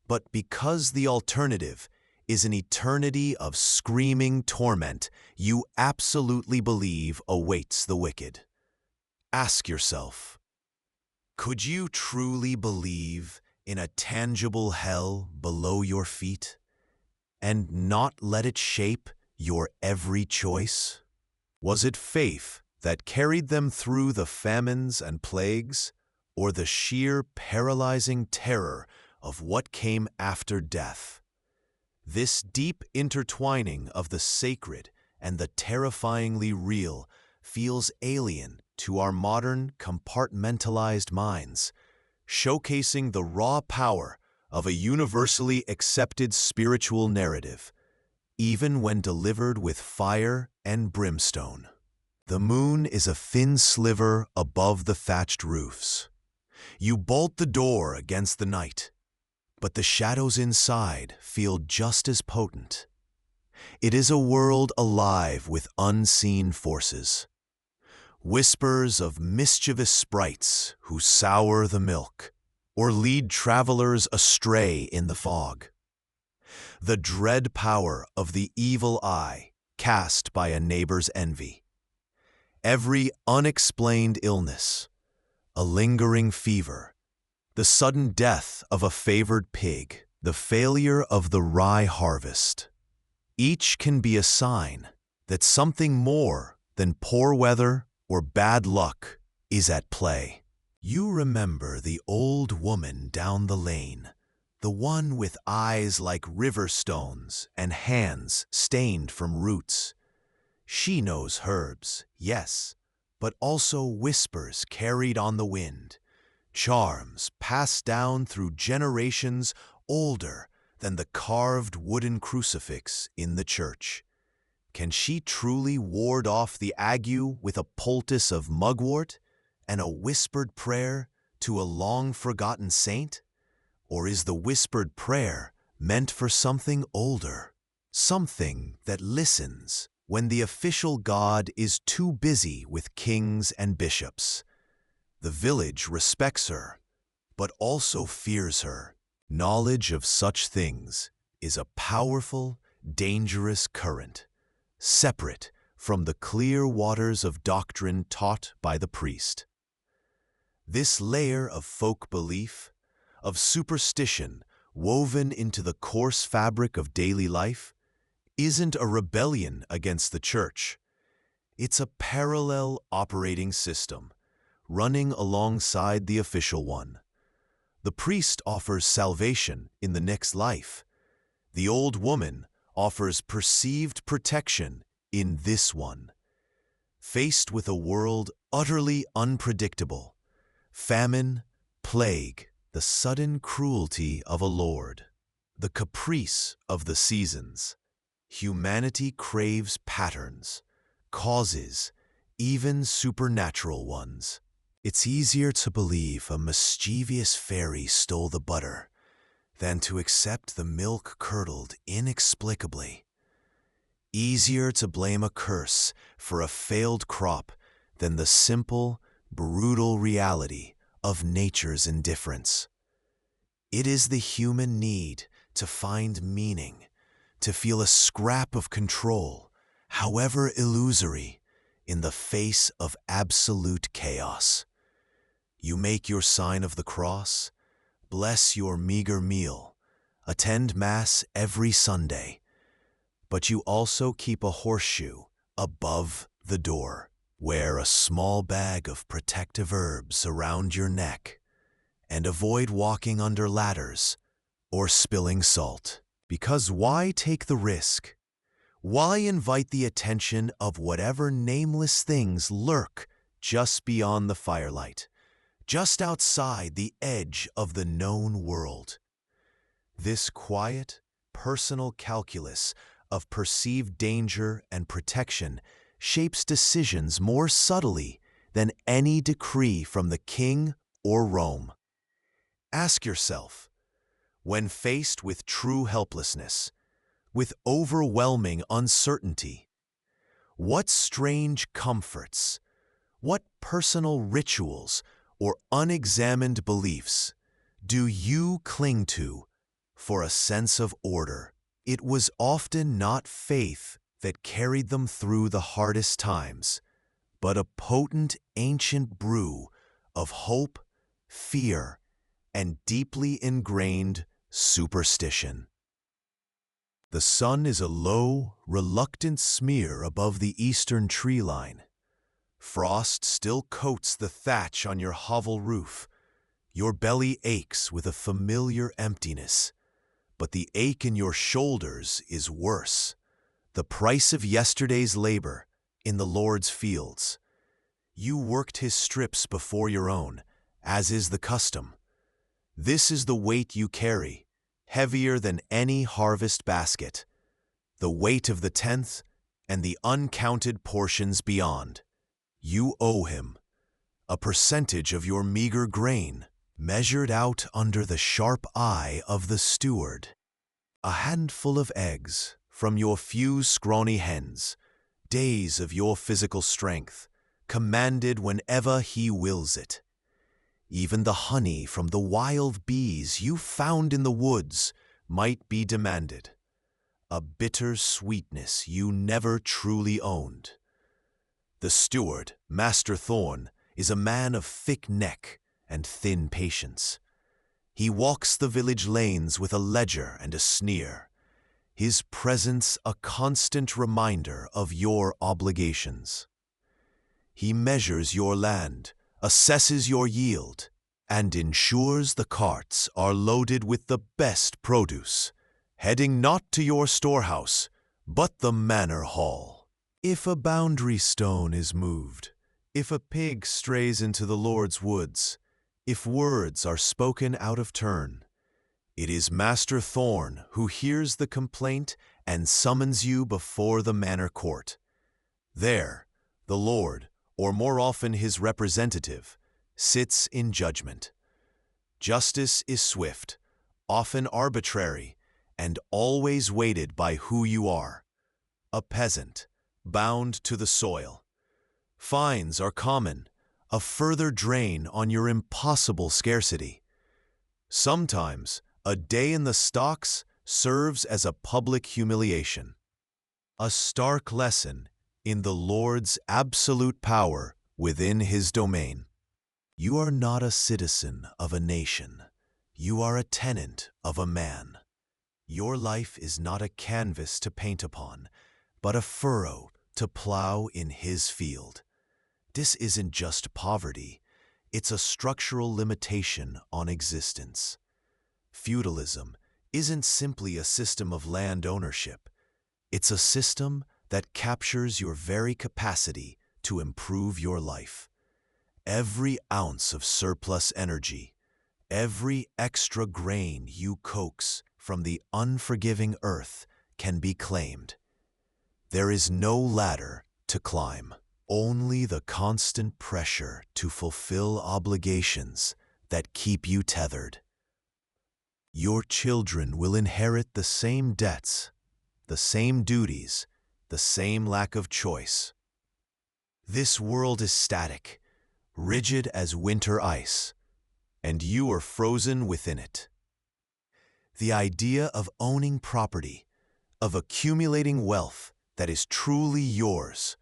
but because the alternative is an eternity of screaming torment you absolutely believe awaits the wicked. Ask yourself, could you truly believe in a tangible hell below your feet and not let it shape your every choice? Was it faith that carried them through the famines and plagues, or the sheer paralyzing terror of what came after death? This deep intertwining of the sacred and the terrifyingly real feels alien to our modern, compartmentalized minds, showcasing the raw power of a universally accepted spiritual narrative, even when delivered with fire and brimstone. The moon is a thin sliver above the thatched roofs. You bolt the door against the night, but the shadows inside feel just as potent. It is a world alive with unseen forces. Whispers of mischievous sprites who sour the milk or lead travelers astray in the fog. The dread power of the evil eye cast by a neighbor's envy. Every unexplained illness, a lingering fever, the sudden death of a favored pig, the failure of the rye harvest. Each can be a sign that something more than poor weather or bad luck is at play. You remember the old woman down the lane, the one with eyes like river stones and hands stained from roots. She knows herbs, yes, but also whispers carried on the wind, charms passed down through generations older than the carved wooden crucifix in the church. Can she truly ward off the ague with a poultice of mugwort and a whispered prayer to a long-forgotten saint? Or is the whispered prayer meant for something older, something that listens when the official god is too busy with kings and bishops? The village respects her, but also fears her. Knowledge of such things is a powerful, dangerous current, separate from the clear waters of doctrine taught by the priest. This layer of folk belief, of superstition woven into the coarse fabric of daily life, isn't a rebellion against the church. It's a parallel operating system, running alongside the official one. The priest offers salvation in the next life. The old woman offers perceived protection in this one. Faced with a world utterly unpredictable, famine, plague, the sudden cruelty of a lord, the caprice of the seasons, humanity craves patterns, causes, even supernatural ones. It's easier to believe a mischievous fairy stole the butter than to accept the milk curdled inexplicably. Easier to blame a curse for a failed crop than the simple, brutal reality of nature's indifference. It is the human need to find meaning, to feel a scrap of control, however illusory, in the face of absolute chaos. You make your sign of the cross, bless your meager meal, attend Mass every Sunday, but you also keep a horseshoe above the door. Wear a small bag of protective herbs around your neck, and avoid walking under ladders or spilling salt. Because why take the risk? Why invite the attention of whatever nameless things lurk just beyond the firelight, just outside the edge of the known world? This quiet, personal calculus of perceived danger and protection shapes decisions more subtly than any decree from the king or Rome. Ask yourself, when faced with true helplessness, with overwhelming uncertainty, what strange comforts, what personal rituals or unexamined beliefs do you cling to for a sense of order? It was often not faith that carried them through the hardest times, but a potent ancient brew of hope, fear, and deeply ingrained superstition. The sun is a low, reluctant smear above the eastern tree line. Frost still coats the thatch on your hovel roof. Your belly aches with a familiar emptiness, but the ache in your shoulders is worse. The price of yesterday's labor in the Lord's fields. You worked his strips before your own, as is the custom. This is the weight you carry, heavier than any harvest basket, the weight of the tenth and the uncounted portions beyond. You owe him a percentage of your meager grain, measured out under the sharp eye of the steward. A handful of eggs from your few scrawny hens, days of your physical strength, commanded whenever he wills it. Even the honey from the wild bees you found in the woods might be demanded, a bitter sweetness you never truly owned. The steward, Master Thorn, is a man of thick neck and thin patience. He walks the village lanes with a ledger and a sneer, his presence a constant reminder of your obligations. He measures your land, assesses your yield, and ensures the carts are loaded with the best produce, heading not to your storehouse, but the manor hall. If a boundary stone is moved, if a pig strays into the Lord's woods, if words are spoken out of turn, it is Master Thorn who hears the complaint and summons you before the manor court. There, the Lord, or more often his representative, sits in judgment. Justice is swift, often arbitrary, and always weighted by who you are. A peasant, bound to the soil. Fines are common, a further drain on your impossible scarcity. Sometimes, a day in the stocks serves as a public humiliation, a stark lesson in the Lord's absolute power within his domain. You are not a citizen of a nation. You are a tenant of a man. Your life is not a canvas to paint upon, but a furrow to plow in his field. This isn't just poverty, it's a structural limitation on existence. Feudalism isn't simply a system of land ownership. It's a system that captures your very capacity to improve your life. Every ounce of surplus energy, every extra grain you coax from the unforgiving earth can be claimed. There is no ladder to climb, only the constant pressure to fulfill obligations that keep you tethered. Your children will inherit the same debts, the same duties, the same lack of choice. This world is static, rigid as winter ice, and you are frozen within it. The idea of owning property, of accumulating wealth that is truly yours,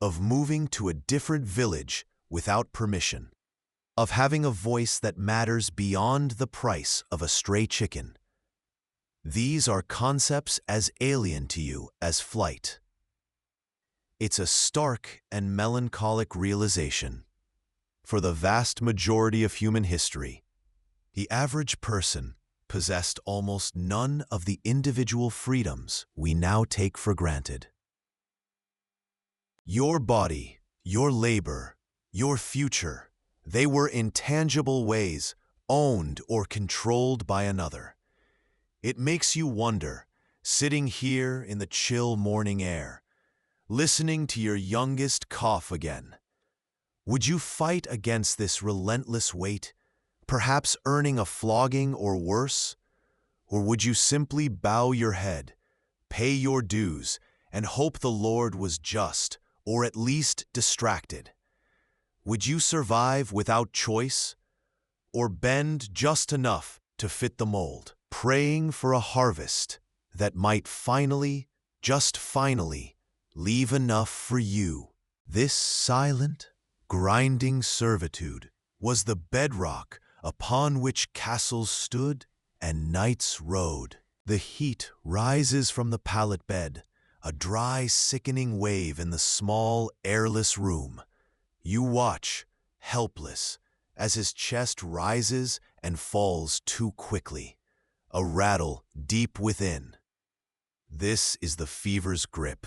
of moving to a different village without permission, of having a voice that matters beyond the price of a stray chicken. These are concepts as alien to you as flight. It's a stark and melancholic realization. For the vast majority of human history, the average person possessed almost none of the individual freedoms we now take for granted. Your body, your labor, your future, they were in tangible ways owned or controlled by another. It makes you wonder, sitting here in the chill morning air, listening to your youngest cough again. Would you fight against this relentless weight, perhaps earning a flogging or worse? Or would you simply bow your head, pay your dues, and hope the Lord was just, or at least distracted? Would you survive without choice, or bend just enough to fit the mold, praying for a harvest that might finally, just finally, leave enough for you? This silent, grinding servitude was the bedrock upon which castles stood and knights rode. The heat rises from the pallet bed, a dry, sickening wave in the small, airless room. You watch, helpless, as his chest rises and falls too quickly, a rattle deep within. This is the fever's grip,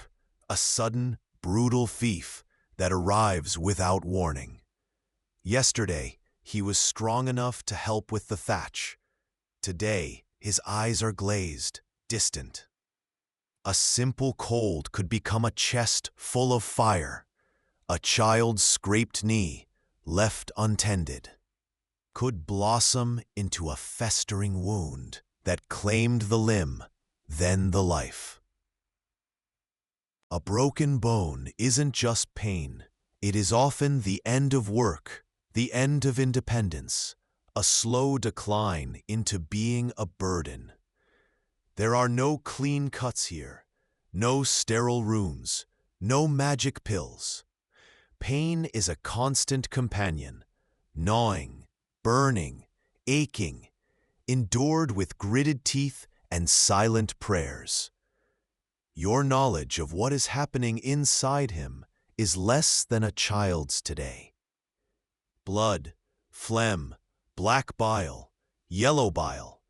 a sudden, brutal fief that arrives without warning. Yesterday, he was strong enough to help with the thatch. Today, his eyes are glazed, distant. A simple cold could become a chest full of fire. A child's scraped knee, left untended, could blossom into a festering wound that claimed the limb, then the life. A broken bone isn't just pain. It is often the end of work, the end of independence, a slow decline into being a burden. There are no clean cuts here, no sterile rooms, no magic pills. Pain is a constant companion, gnawing, burning, aching, endured with gritted teeth and silent prayers. Your knowledge of what is happening inside him is less than a child's today. Blood, phlegm, black bile, yellow bile,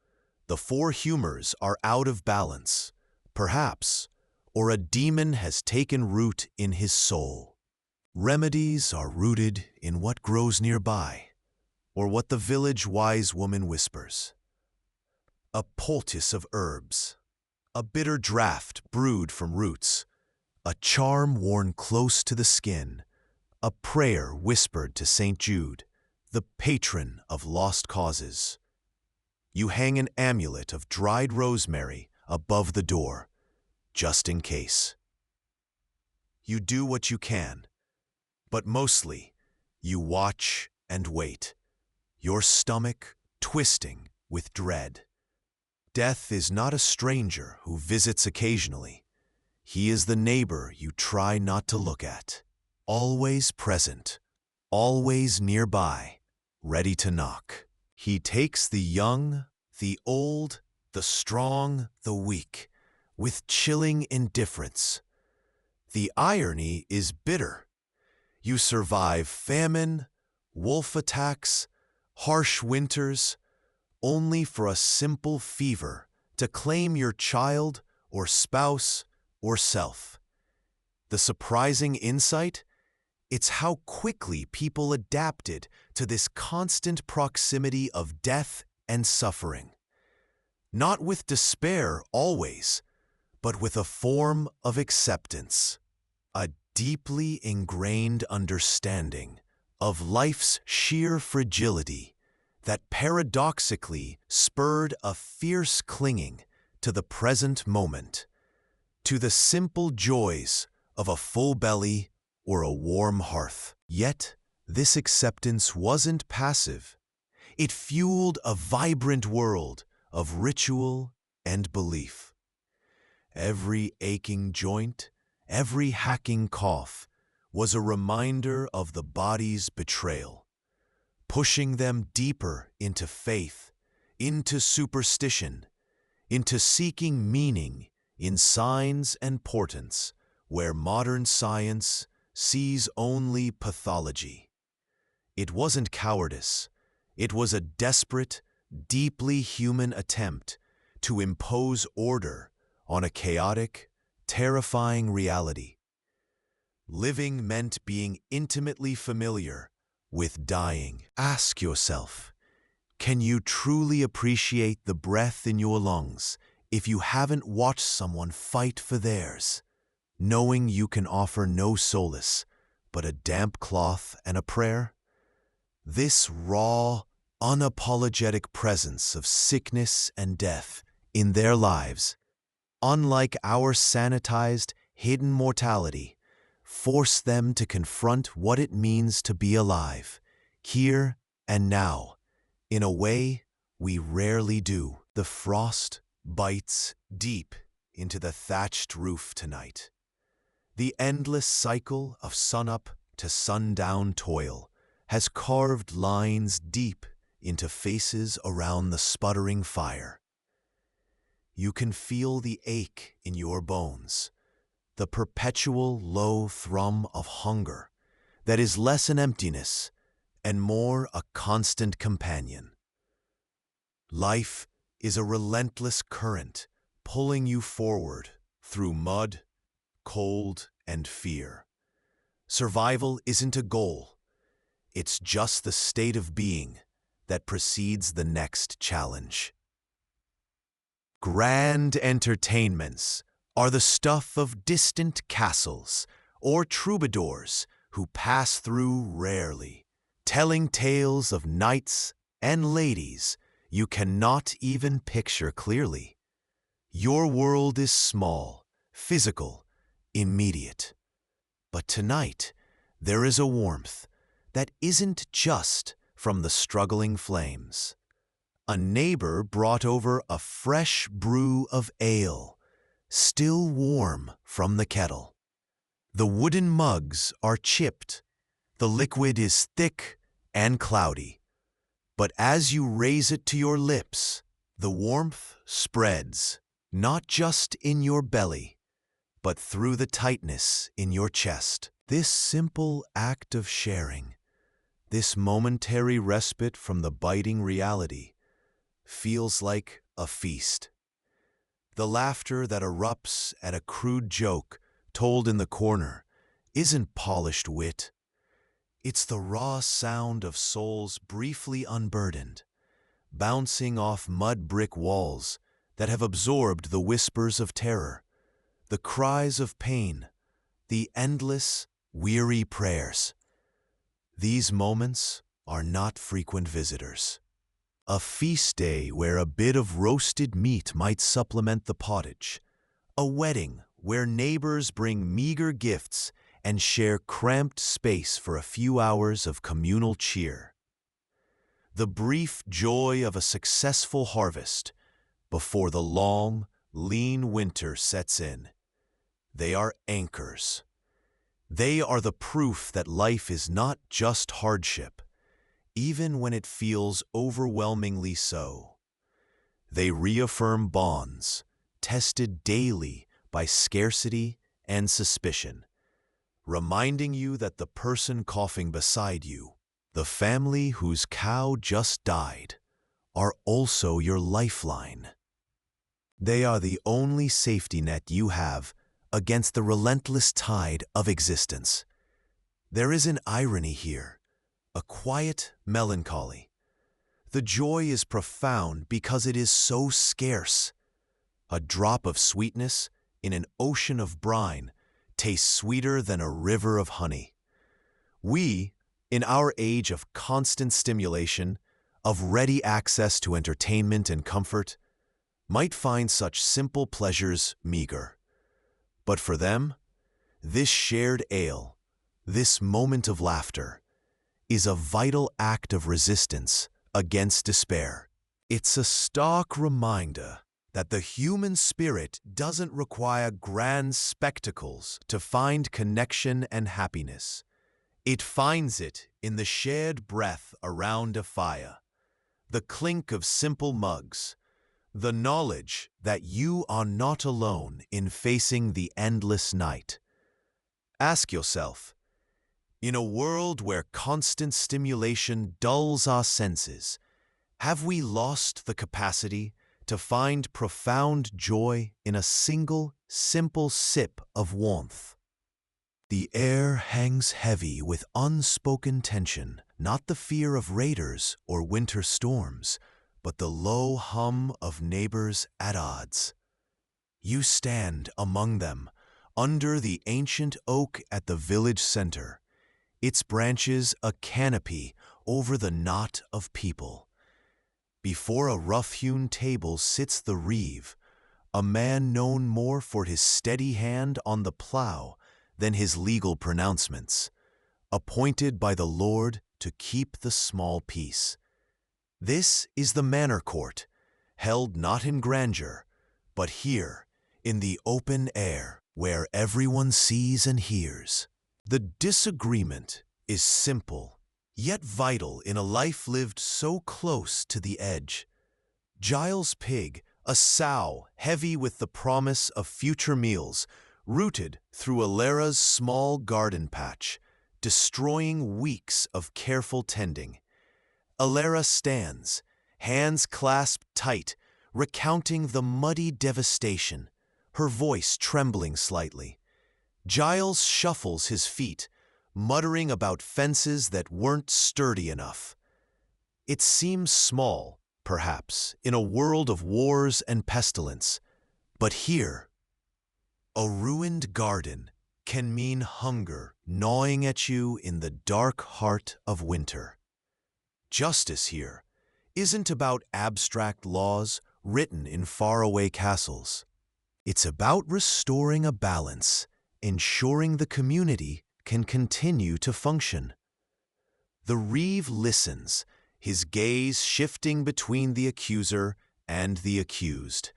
the four humors are out of balance, perhaps, or a demon has taken root in his soul. Remedies are rooted in what grows nearby, or what the village wise woman whispers. A poultice of herbs, a bitter draught brewed from roots, a charm worn close to the skin, a prayer whispered to St. Jude, the patron of lost causes. You hang an amulet of dried rosemary above the door, just in case. You do what you can. But mostly, you watch and wait, your stomach twisting with dread. Death is not a stranger who visits occasionally. He is the neighbor you try not to look at, always present, always nearby, ready to knock. He takes the young, the old, the strong, the weak, with chilling indifference. The irony is bitter. You survive famine, wolf attacks, harsh winters, only for a simple fever to claim your child or spouse or self. The surprising insight? It's how quickly people adapted to this constant proximity of death and suffering. Not with despair always, but with a form of acceptance, a deeply ingrained understanding of life's sheer fragility that paradoxically spurred a fierce clinging to the present moment, to the simple joys of a full belly or a warm hearth. Yet, this acceptance wasn't passive. It fueled a vibrant world of ritual and belief. Every aching joint, every hacking cough was a reminder of the body's betrayal, pushing them deeper into faith, into superstition, into seeking meaning in signs and portents where modern science sees only pathology. It wasn't cowardice. It was a desperate, deeply human attempt to impose order on a chaotic, terrifying reality. Living meant being intimately familiar with dying. Ask yourself, can you truly appreciate the breath in your lungs if you haven't watched someone fight for theirs, knowing you can offer no solace but a damp cloth and a prayer? This raw, unapologetic presence of sickness and death in their lives, unlike our sanitized, hidden mortality, force them to confront what it means to be alive, here and now, in a way we rarely do. The frost bites deep into the thatched roof tonight. The endless cycle of sunup to sundown toil has carved lines deep into faces around the sputtering fire. You can feel the ache in your bones, the perpetual low thrum of hunger that is less an emptiness and more a constant companion. Life is a relentless current pulling you forward through mud, cold, and fear. Survival isn't a goal. It's just the state of being that precedes the next challenge. Grand entertainments are the stuff of distant castles or troubadours who pass through rarely, telling tales of knights and ladies you cannot even picture clearly. Your world is small, physical, immediate. But tonight, there is a warmth that isn't just from the struggling flames. A neighbor brought over a fresh brew of ale, still warm from the kettle. The wooden mugs are chipped. The liquid is thick and cloudy. But as you raise it to your lips, the warmth spreads, not just in your belly, but through the tightness in your chest. This simple act of sharing, this momentary respite from the biting reality, feels like a feast. The laughter that erupts at a crude joke told in the corner isn't polished wit. It's the raw sound of souls briefly unburdened, bouncing off mud brick walls that have absorbed the whispers of terror, the cries of pain, the endless, weary prayers. These moments are not frequent visitors. A feast day where a bit of roasted meat might supplement the pottage. A wedding where neighbors bring meager gifts and share cramped space for a few hours of communal cheer. the brief joy of a successful harvest before the long, lean winter sets in. They are anchors. They are the proof that life is not just hardship, even when it feels overwhelmingly so. They reaffirm bonds, tested daily by scarcity and suspicion, reminding you that the person coughing beside you, the family whose cow just died, are also your lifeline. They are the only safety net you have against the relentless tide of existence. There is an irony here, a quiet melancholy. The joy is profound because it is so scarce. A drop of sweetness in an ocean of brine tastes sweeter than a river of honey. We, in our age of constant stimulation, of ready access to entertainment and comfort, might find such simple pleasures meager. But for them, this shared ale, this moment of laughter, is a vital act of resistance against despair. It's a stark reminder that the human spirit doesn't require grand spectacles to find connection and happiness. It finds it in the shared breath around a fire, the clink of simple mugs, the knowledge that you are not alone in facing the endless night. Ask yourself, in a world where constant stimulation dulls our senses, have we lost the capacity to find profound joy in a single, simple sip of warmth? The air hangs heavy with unspoken tension, not the fear of raiders or winter storms, but the low hum of neighbors at odds. You stand among them, under the ancient oak at the village center, its branches a canopy over the knot of people. Before a rough-hewn table sits the reeve, a man known more for his steady hand on the plow than his legal pronouncements, appointed by the Lord to keep the small peace. This is the manor court, held not in grandeur, but here, in the open air, where everyone sees and hears. The disagreement is simple, yet vital in a life lived so close to the edge. Giles' pig, a sow heavy with the promise of future meals, rooted through Alara's small garden patch, destroying weeks of careful tending. Alara stands, hands clasped tight, recounting the muddy devastation, her voice trembling slightly. Giles shuffles his feet, muttering about fences that weren't sturdy enough. It seems small, perhaps, in a world of wars and pestilence, but here, a ruined garden can mean hunger gnawing at you in the dark heart of winter. Justice here isn't about abstract laws written in faraway castles. It's about restoring a balance, ensuring the community can continue to function. The reeve listens, his gaze shifting between the accuser and the accused,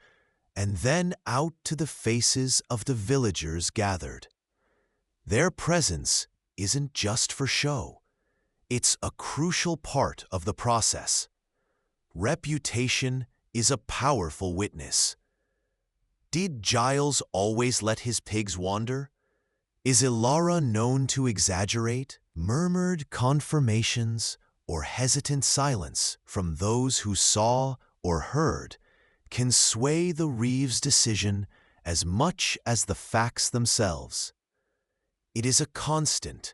and then out to the faces of the villagers gathered. Their presence isn't just for show. It's a crucial part of the process. Reputation is a powerful witness. Did Giles always let his pigs wander? Is Alara known to exaggerate? Murmured confirmations or hesitant silence from those who saw or heard can sway the reeve's decision as much as the facts themselves. It is a constant,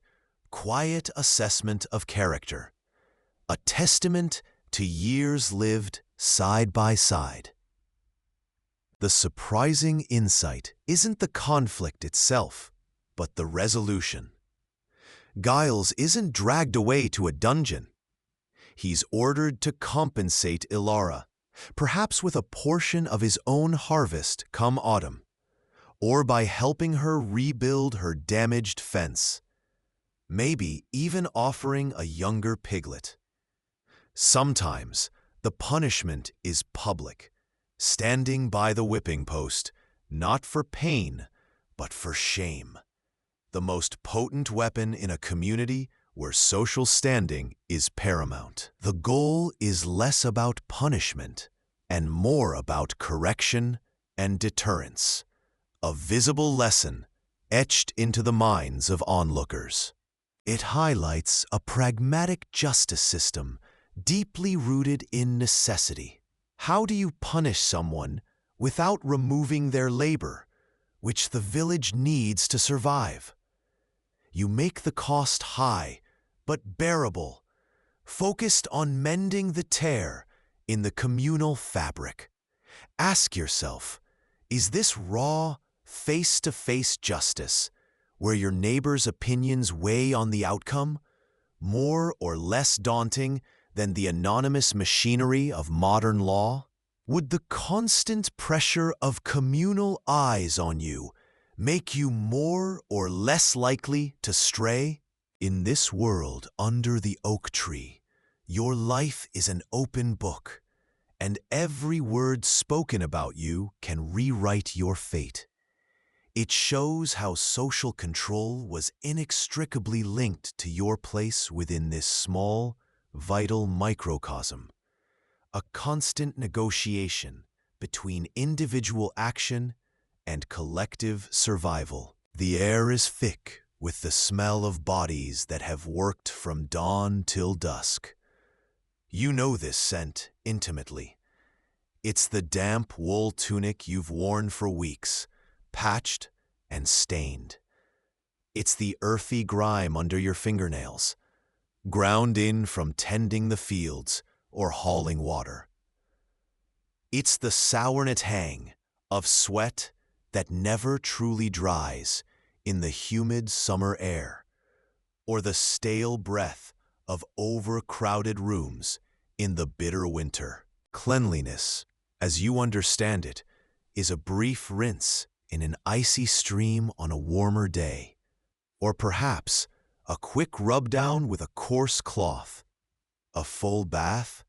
quiet assessment of character, a testament to years lived side by side. The surprising insight isn't the conflict itself, but the resolution. Giles isn't dragged away to a dungeon. He's ordered to compensate Alara, perhaps with a portion of his own harvest come autumn, or by helping her rebuild her damaged fence, maybe even offering a younger piglet. Sometimes the punishment is public, standing by the whipping post, not for pain, but for shame. The most potent weapon in a community where social standing is paramount. The goal is less about punishment and more about correction and deterrence, a visible lesson etched into the minds of onlookers. It highlights a pragmatic justice system deeply rooted in necessity. How do you punish someone without removing their labor, which the village needs to survive? You make the cost high, but bearable, focused on mending the tear in the communal fabric. Ask yourself, is this raw, face-to-face justice, where your neighbor's opinions weigh on the outcome, more or less daunting than the anonymous machinery of modern law? Would the constant pressure of communal eyes on you make you more or less likely to stray? In this world under the oak tree, your life is an open book, and every word spoken about you can rewrite your fate. It shows how social control was inextricably linked to your place within this small, vital microcosm, a constant negotiation between individual action and collective survival. The air is thick with the smell of bodies that have worked from dawn till dusk. You know this scent intimately. It's the damp wool tunic you've worn for weeks, patched and stained. It's the earthy grime under your fingernails, ground in from tending the fields or hauling water. It's the sourness hang of sweat that never truly dries in the humid summer air, or the stale breath of overcrowded rooms in the bitter winter. Cleanliness, as you understand it, is a brief rinse in an icy stream on a warmer day, or perhaps a quick rub-down with a coarse cloth. A full bath?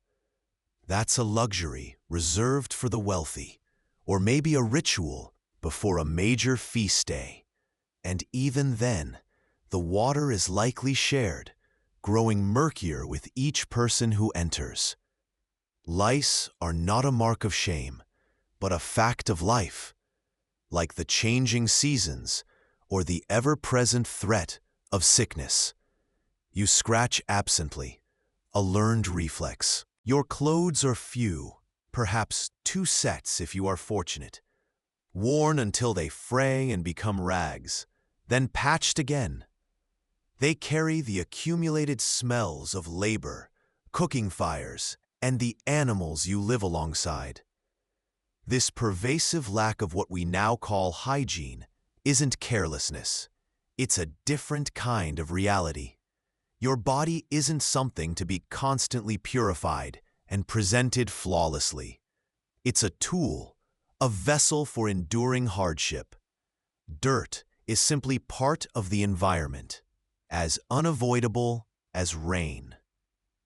That's a luxury reserved for the wealthy, or maybe a ritual before a major feast day. And even then, the water is likely shared, growing murkier with each person who enters. Lice are not a mark of shame, but a fact of life, like the changing seasons or the ever-present threat of sickness. You scratch absently, a learned reflex. Your clothes are few, perhaps 2 sets if you are fortunate, worn until they fray and become rags, then patched again. They carry the accumulated smells of labor, cooking fires, and the animals you live alongside. This pervasive lack of what we now call hygiene isn't carelessness. It's a different kind of reality. Your body isn't something to be constantly purified and presented flawlessly. It's a tool, a vessel for enduring hardship. Dirt is simply part of the environment, as unavoidable as rain.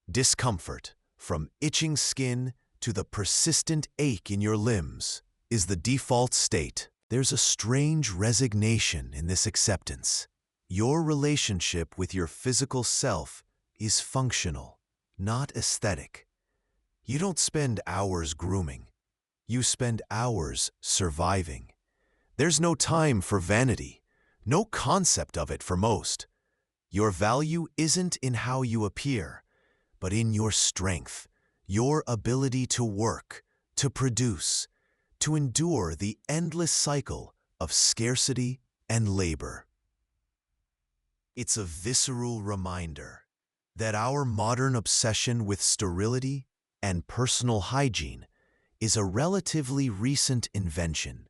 Discomfort, from itching skin to the persistent ache in your limbs, is the default state. There's a strange resignation in this acceptance. Your relationship with your physical self is functional, not aesthetic. You don't spend hours grooming. You spend hours surviving. There's no time for vanity, no concept of it for most. Your value isn't in how you appear, but in your strength, your ability to work, to produce, to endure the endless cycle of scarcity and labor. It's a visceral reminder that our modern obsession with sterility and personal hygiene is a relatively recent invention,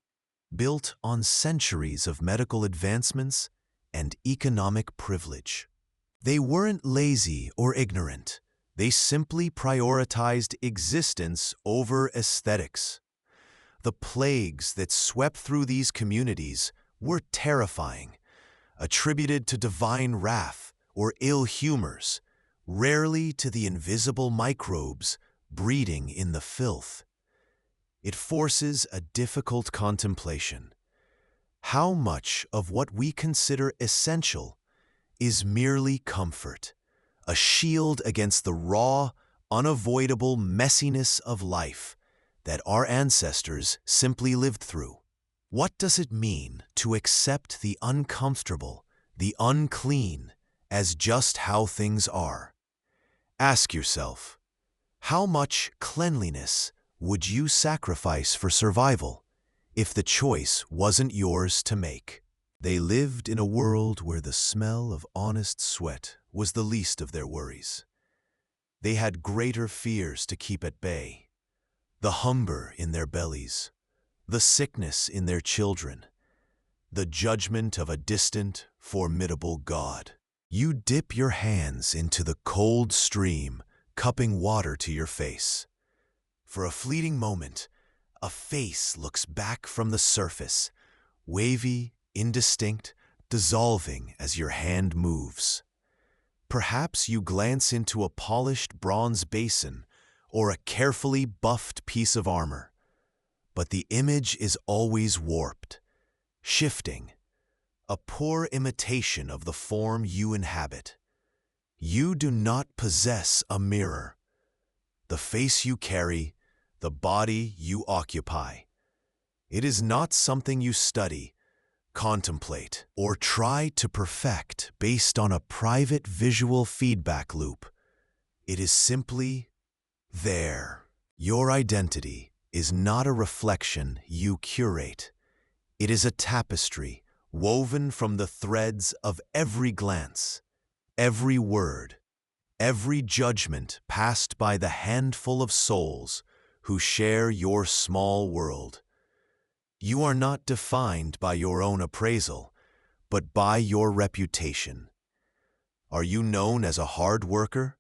built on centuries of medical advancements and economic privilege. They weren't lazy or ignorant. They simply prioritized existence over aesthetics. The plagues that swept through these communities were terrifying, attributed to divine wrath or ill humors, rarely to the invisible microbes breeding in the filth. It forces a difficult contemplation. How much of what we consider essential is merely comfort, a shield against the raw, unavoidable messiness of life that our ancestors simply lived through? What does it mean to accept the uncomfortable, the unclean, as just how things are? Ask yourself, how much cleanliness would you sacrifice for survival if the choice wasn't yours to make? They lived in a world where the smell of honest sweat was the least of their worries. They had greater fears to keep at bay: the hunger in their bellies, the sickness in their children, the judgment of a distant, formidable God. You dip your hands into the cold stream, cupping water to your face. For a fleeting moment, a face looks back from the surface, wavy, indistinct, dissolving as your hand moves. Perhaps you glance into a polished bronze basin or a carefully buffed piece of armor, but the image is always warped, shifting, a poor imitation of the form you inhabit. You do not possess a mirror. The face you carry, the body you occupy, it is not something you study, contemplate, or try to perfect based on a private visual feedback loop. It is simply there. Your identity is not a reflection you curate. It is a tapestry woven from the threads of every glance, every word, every judgment passed by the handful of souls who share your small world. You are not defined by your own appraisal, but by your reputation. Are you known as a hard worker?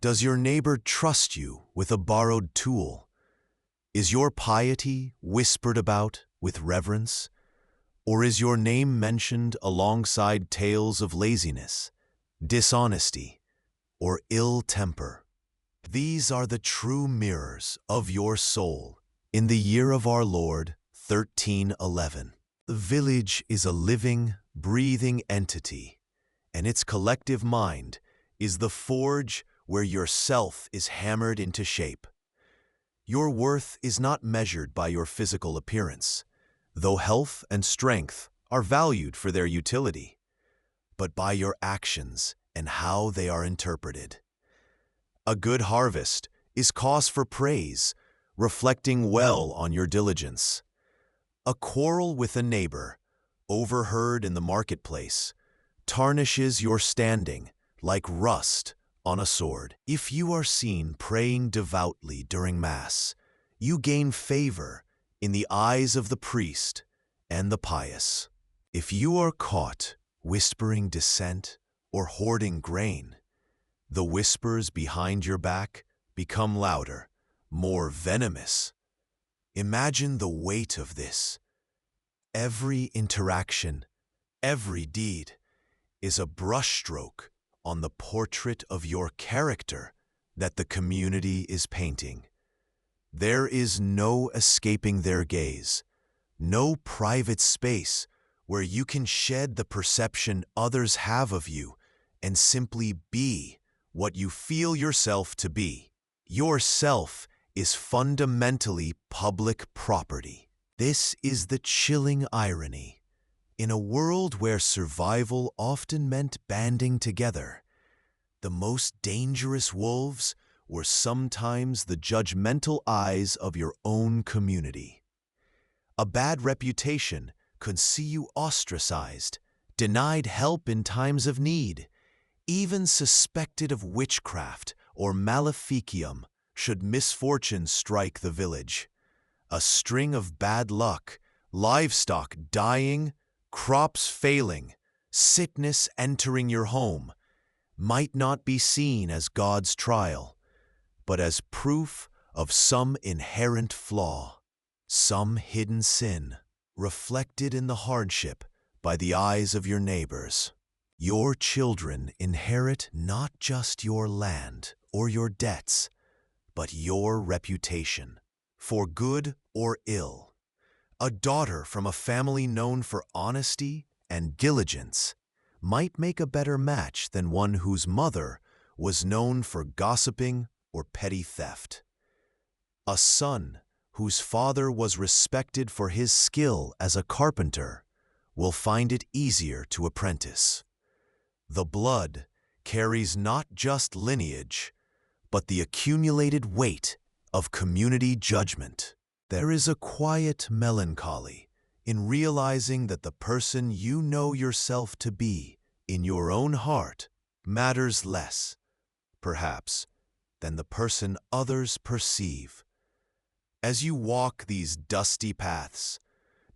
Does your neighbor trust you with a borrowed tool? Is your piety whispered about with reverence? Or is your name mentioned alongside tales of laziness, dishonesty, or ill temper? These are the true mirrors of your soul. In the year of our Lord, 1311, the village is a living, breathing entity, and its collective mind is the forge where your self is hammered into shape. Your worth is not measured by your physical appearance, though health and strength are valued for their utility, but by your actions and how they are interpreted. A good harvest is cause for praise, reflecting well on your diligence. A quarrel with a neighbor, overheard in the marketplace, tarnishes your standing like rust on a sword. If you are seen praying devoutly during Mass, you gain favor in the eyes of the priest and the pious. If you are caught whispering dissent or hoarding grain, the whispers behind your back become louder, more venomous. Imagine the weight of this. Every interaction, every deed, is a brushstroke on the portrait of your character that the community is painting. There is no escaping their gaze, no private space where you can shed the perception others have of you and simply be what you feel yourself to be. Yourself is fundamentally public property. This is the chilling irony. In a world where survival often meant banding together, the most dangerous wolves were sometimes the judgmental eyes of your own community. A bad reputation could see you ostracized, denied help in times of need, even suspected of witchcraft or maleficium should misfortune strike the village. A string of bad luck, livestock dying, crops failing, sickness entering your home, might not be seen as God's trial, but as proof of some inherent flaw, some hidden sin, reflected in the hardship by the eyes of your neighbors. Your children inherit not just your land or your debts, but your reputation, for good or ill. A daughter from a family known for honesty and diligence might make a better match than one whose mother was known for gossiping or petty theft. A son whose father was respected for his skill as a carpenter will find it easier to apprentice. The blood carries not just lineage, but the accumulated weight of community judgment. There is a quiet melancholy in realizing that the person you know yourself to be in your own heart matters less, perhaps, than the person others perceive. As you walk these dusty paths,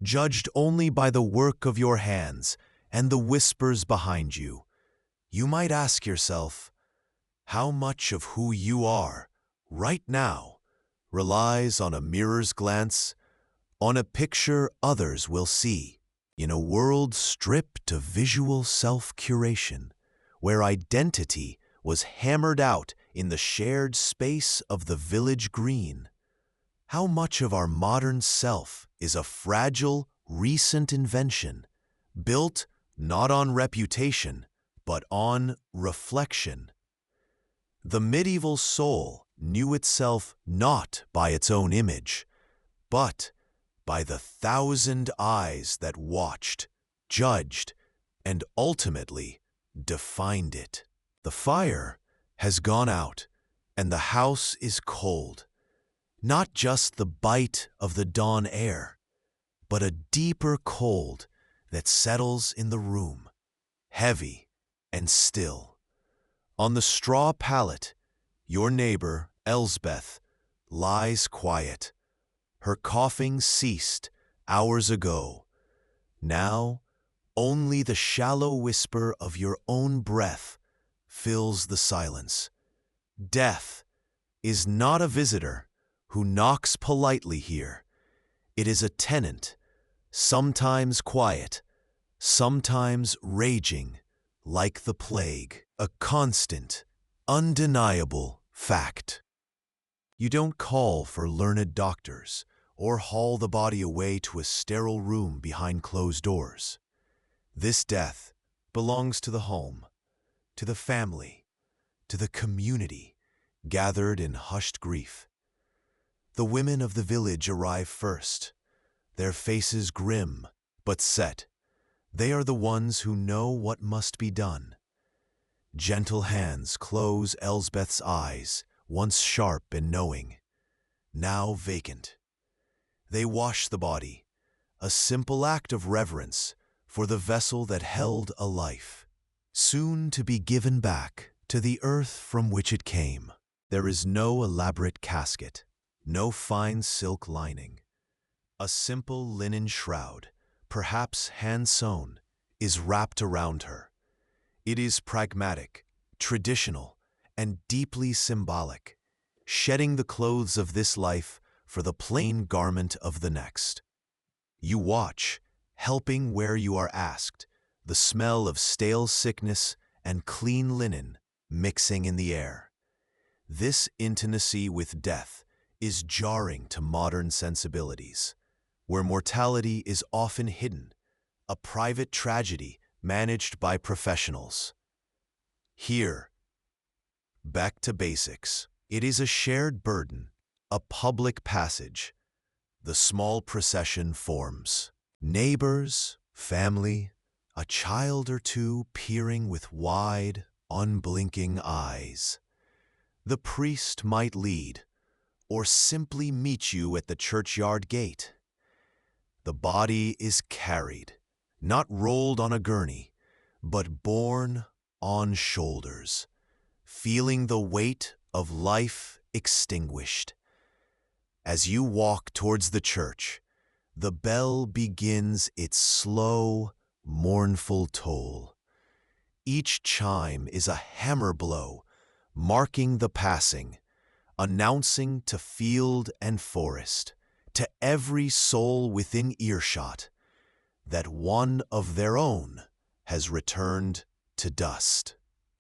judged only by the work of your hands and the whispers behind you, you might ask yourself, how much of who you are right now relies on a mirror's glance, on a picture others will see, in a world stripped of visual self-curation, where identity was hammered out in the shared space of the village green. How much of our modern self is a fragile, recent invention, built not on reputation, but on reflection? The medieval soul knew itself not by its own image, but by the 1,000 eyes that watched, judged, and ultimately defined it. The fire has gone out, and the house is cold. Not just the bite of the dawn air, but a deeper cold that settles in the room, heavy and still. On the straw pallet, your neighbor, Elsbeth, lies quiet. Her coughing ceased hours ago. Now, only the shallow whisper of your own breath fills the silence. Death is not a visitor who knocks politely here. It is a tenant, sometimes quiet, sometimes raging like the plague, a constant, undeniable fact. You don't call for learned doctors or haul the body away to a sterile room behind closed doors. This death belongs to the home, to the family, to the community gathered in hushed grief. The women of the village arrive first, their faces grim but set. They are the ones who know what must be done. Gentle hands close Elsbeth's eyes, once sharp and knowing, now vacant. They wash the body, a simple act of reverence for the vessel that held a life, soon to be given back to the earth from which it came. There is no elaborate casket, no fine silk lining. A simple linen shroud, perhaps hand-sewn, is wrapped around her. It is pragmatic, traditional, and deeply symbolic, shedding the clothes of this life for the plain garment of the next. You watch, helping where you are asked, the smell of stale sickness and clean linen mixing in the air. This intimacy with death is jarring to modern sensibilities, where mortality is often hidden, a private tragedy managed by professionals. Here, back to basics, it is a shared burden, a public passage. The small procession forms. Neighbors, family, a child or two peering with wide, unblinking eyes. The priest might lead, or simply meet you at the churchyard gate. The body is carried, not rolled on a gurney, but borne on shoulders, feeling the weight of life extinguished. As you walk towards the church, the bell begins its slow, mournful toll. Each chime is a hammer blow, marking the passing, announcing to field and forest, to every soul within earshot, that one of their own has returned to dust.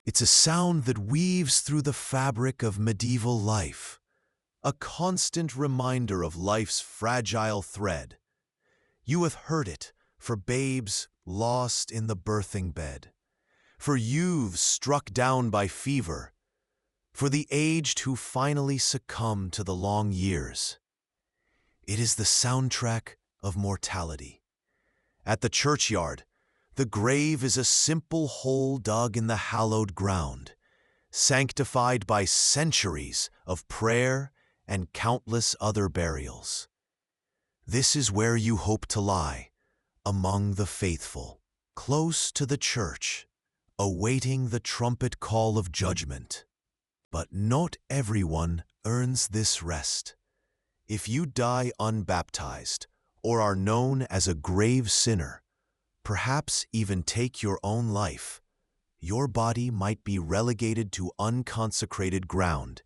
It's a sound that weaves through the fabric of medieval life, a constant reminder of life's fragile thread. You have heard it for babes lost in the birthing bed, for youths struck down by fever, for the aged who finally succumb to the long years. It is the soundtrack of mortality. At the churchyard, the grave is a simple hole dug in the hallowed ground, sanctified by centuries of prayer and countless other burials. This is where you hope to lie, among the faithful, close to the church, awaiting the trumpet call of judgment. But not everyone earns this rest. If you die unbaptized or are known as a grave sinner, perhaps even take your own life, your body might be relegated to unconsecrated ground,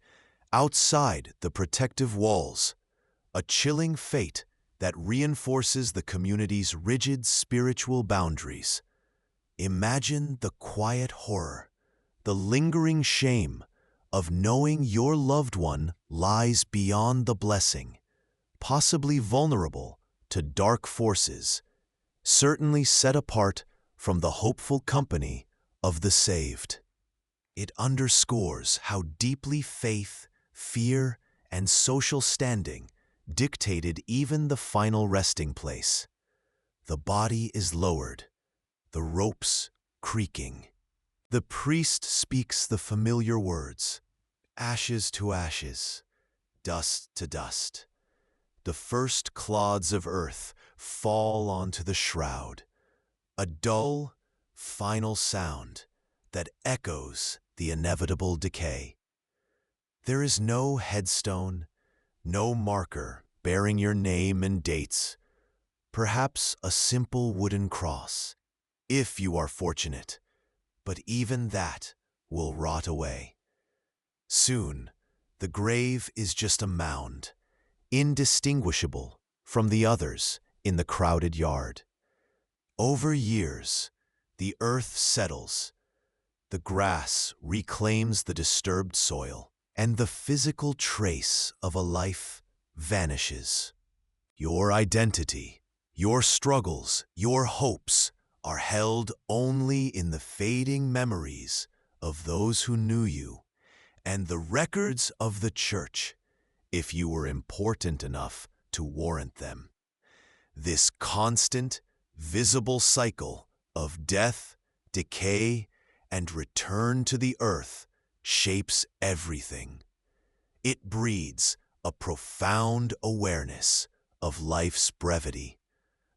outside the protective walls, a chilling fate that reinforces the community's rigid spiritual boundaries. Imagine the quiet horror, the lingering shame of knowing your loved one lies beyond the blessing, possibly vulnerable to dark forces, certainly set apart from the hopeful company of the saved. It underscores how deeply faith, fear, and social standing dictated even the final resting place. The body is lowered, the ropes creaking. The priest speaks the familiar words, ashes to ashes, dust to dust. The first clods of earth fall onto the shroud, a dull, final sound that echoes the inevitable decay. There is no headstone, no marker bearing your name and dates, perhaps a simple wooden cross, if you are fortunate, but even that will rot away. Soon, the grave is just a mound, indistinguishable from the others in the crowded yard. Over years, the earth settles, the grass reclaims the disturbed soil, and the physical trace of a life vanishes. Your identity, your struggles, your hopes are held only in the fading memories of those who knew you and the records of the church, if you were important enough to warrant them. This constant, visible cycle of death, decay, and return to the earth shapes everything. It breeds a profound awareness of life's brevity,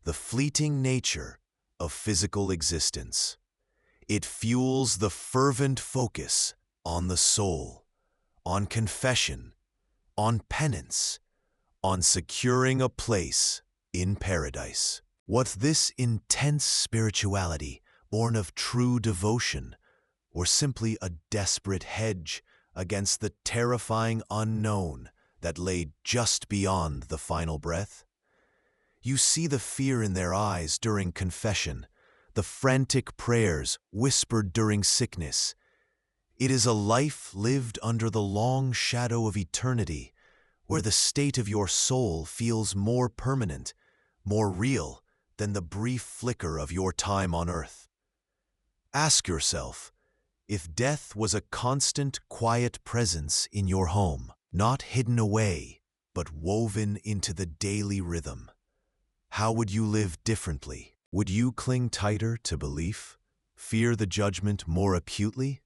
the fleeting nature of physical existence. It fuels the fervent focus on the soul, on confession, on penance, on securing a place in paradise. What's this intense spirituality born of true devotion, or simply a desperate hedge against the terrifying unknown that lay just beyond the final breath? You see the fear in their eyes during confession, the frantic prayers whispered during sickness. It is a life lived under the long shadow of eternity, where the state of your soul feels more permanent, more real than the brief flicker of your time on earth. Ask yourself, if death was a constant, quiet presence in your home, not hidden away, but woven into the daily rhythm, how would you live differently? Would you cling tighter to belief, fear the judgment more acutely,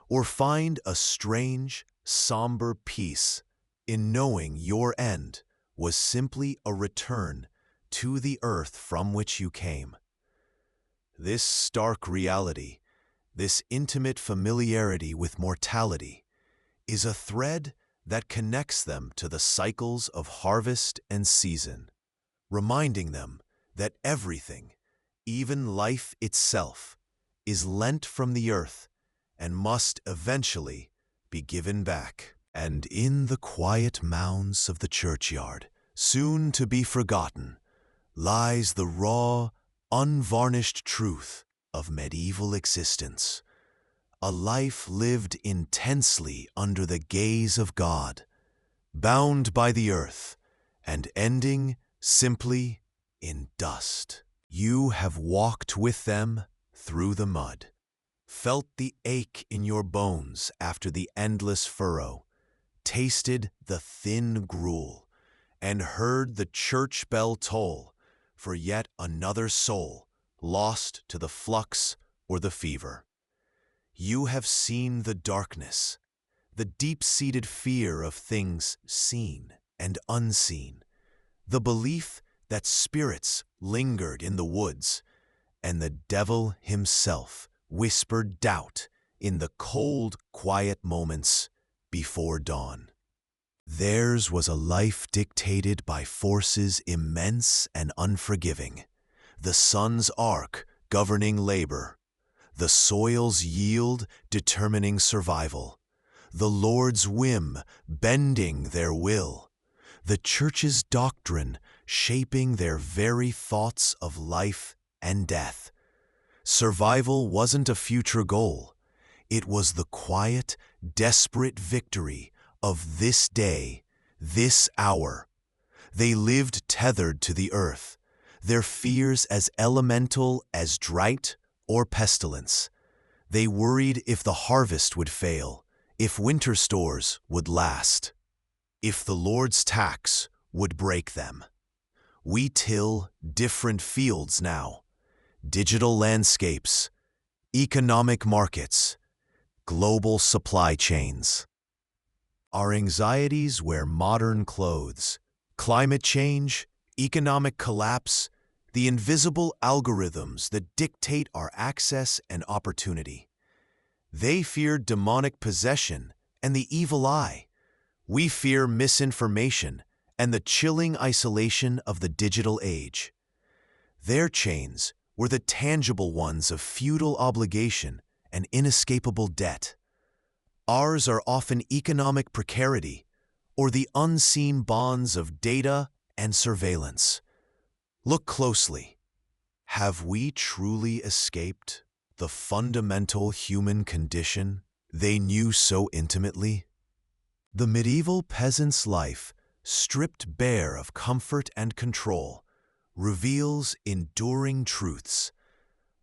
or find a strange, somber peace in knowing your end was simply a return to the earth from which you came? This stark reality, this intimate familiarity with mortality, is a thread that connects them to the cycles of harvest and season, reminding them that everything, even life itself, is lent from the earth and must eventually be given back. And in the quiet mounds of the churchyard, soon to be forgotten, lies the raw, unvarnished truth of medieval existence, a life lived intensely under the gaze of God, bound by the earth, and ending simply in dust. You have walked with them through the mud, felt the ache in your bones after the endless furrow, tasted the thin gruel, and heard the church bell toll for yet another soul lost to the flux or the fever. You have seen the darkness, the deep-seated fear of things seen and unseen, the belief that spirits lingered in the woods, and the devil himself whispered doubt in the cold, quiet moments before dawn. Theirs was a life dictated by forces immense and unforgiving, the sun's arc governing labor, the soil's yield determining survival, the Lord's whim bending their will, the church's doctrine shaping their very thoughts of life and death. Survival wasn't a future goal. It was the quiet, desperate victory of this day, this hour. They lived tethered to the earth, their fears as elemental as drought or pestilence. They worried if the harvest would fail, if winter stores would last, if the Lord's tax would break them. We till different fields now, digital landscapes, economic markets, global supply chains. Our anxieties wear modern clothes. Climate change, economic collapse, the invisible algorithms that dictate our access and opportunity. They fear demonic possession and the evil eye. We fear misinformation and the chilling isolation of the digital age. Their chains were the tangible ones of feudal obligation and inescapable debt. Ours are often economic precarity or the unseen bonds of data and surveillance. Look closely. Have we truly escaped the fundamental human condition they knew so intimately? The medieval peasant's life, stripped bare of comfort and control, reveals enduring truths,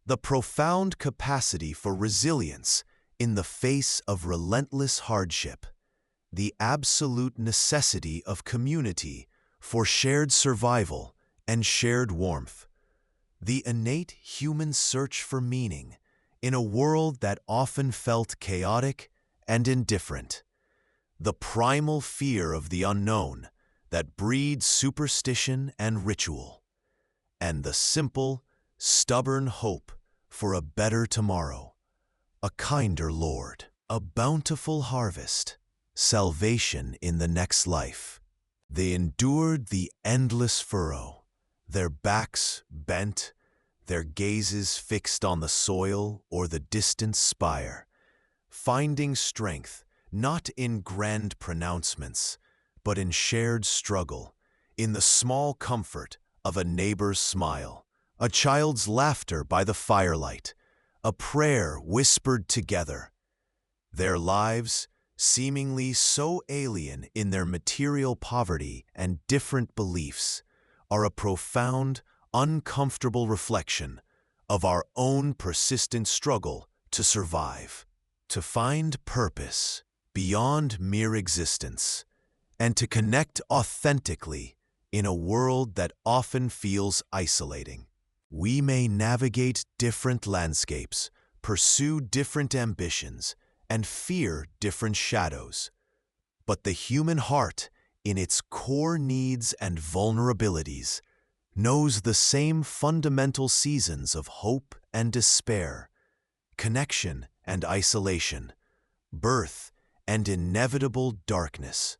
the profound capacity for resilience in the face of relentless hardship, the absolute necessity of community for shared survival and shared warmth, the innate human search for meaning in a world that often felt chaotic and indifferent, the primal fear of the unknown that breeds superstition and ritual, and the simple, stubborn hope for a better tomorrow, a kinder Lord, a bountiful harvest, salvation in the next life. They endured the endless furrow, their backs bent, their gazes fixed on the soil or the distant spire, finding strength not in grand pronouncements, but in shared struggle, in the small comfort of a neighbor's smile, a child's laughter by the firelight, a prayer whispered together. Their lives, seemingly so alien in their material poverty and different beliefs, are a profound, uncomfortable reflection of our own persistent struggle to survive, to find purpose beyond mere existence, and to connect authentically in a world that often feels isolating. We may navigate different landscapes, pursue different ambitions, and fear different shadows. But the human heart, in its core needs and vulnerabilities, knows the same fundamental seasons of hope and despair, connection and isolation, birth and inevitable darkness.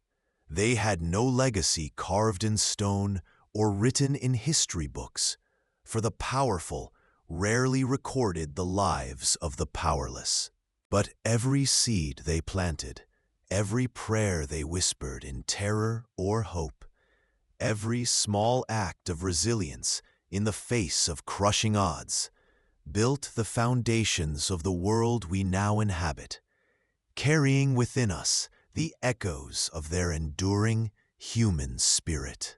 They had no legacy carved in stone or written in history books, for the powerful rarely recorded the lives of the powerless. But every seed they planted, every prayer they whispered in terror or hope, every small act of resilience in the face of crushing odds, built the foundations of the world we now inhabit, carrying within us the echoes of their enduring human spirit.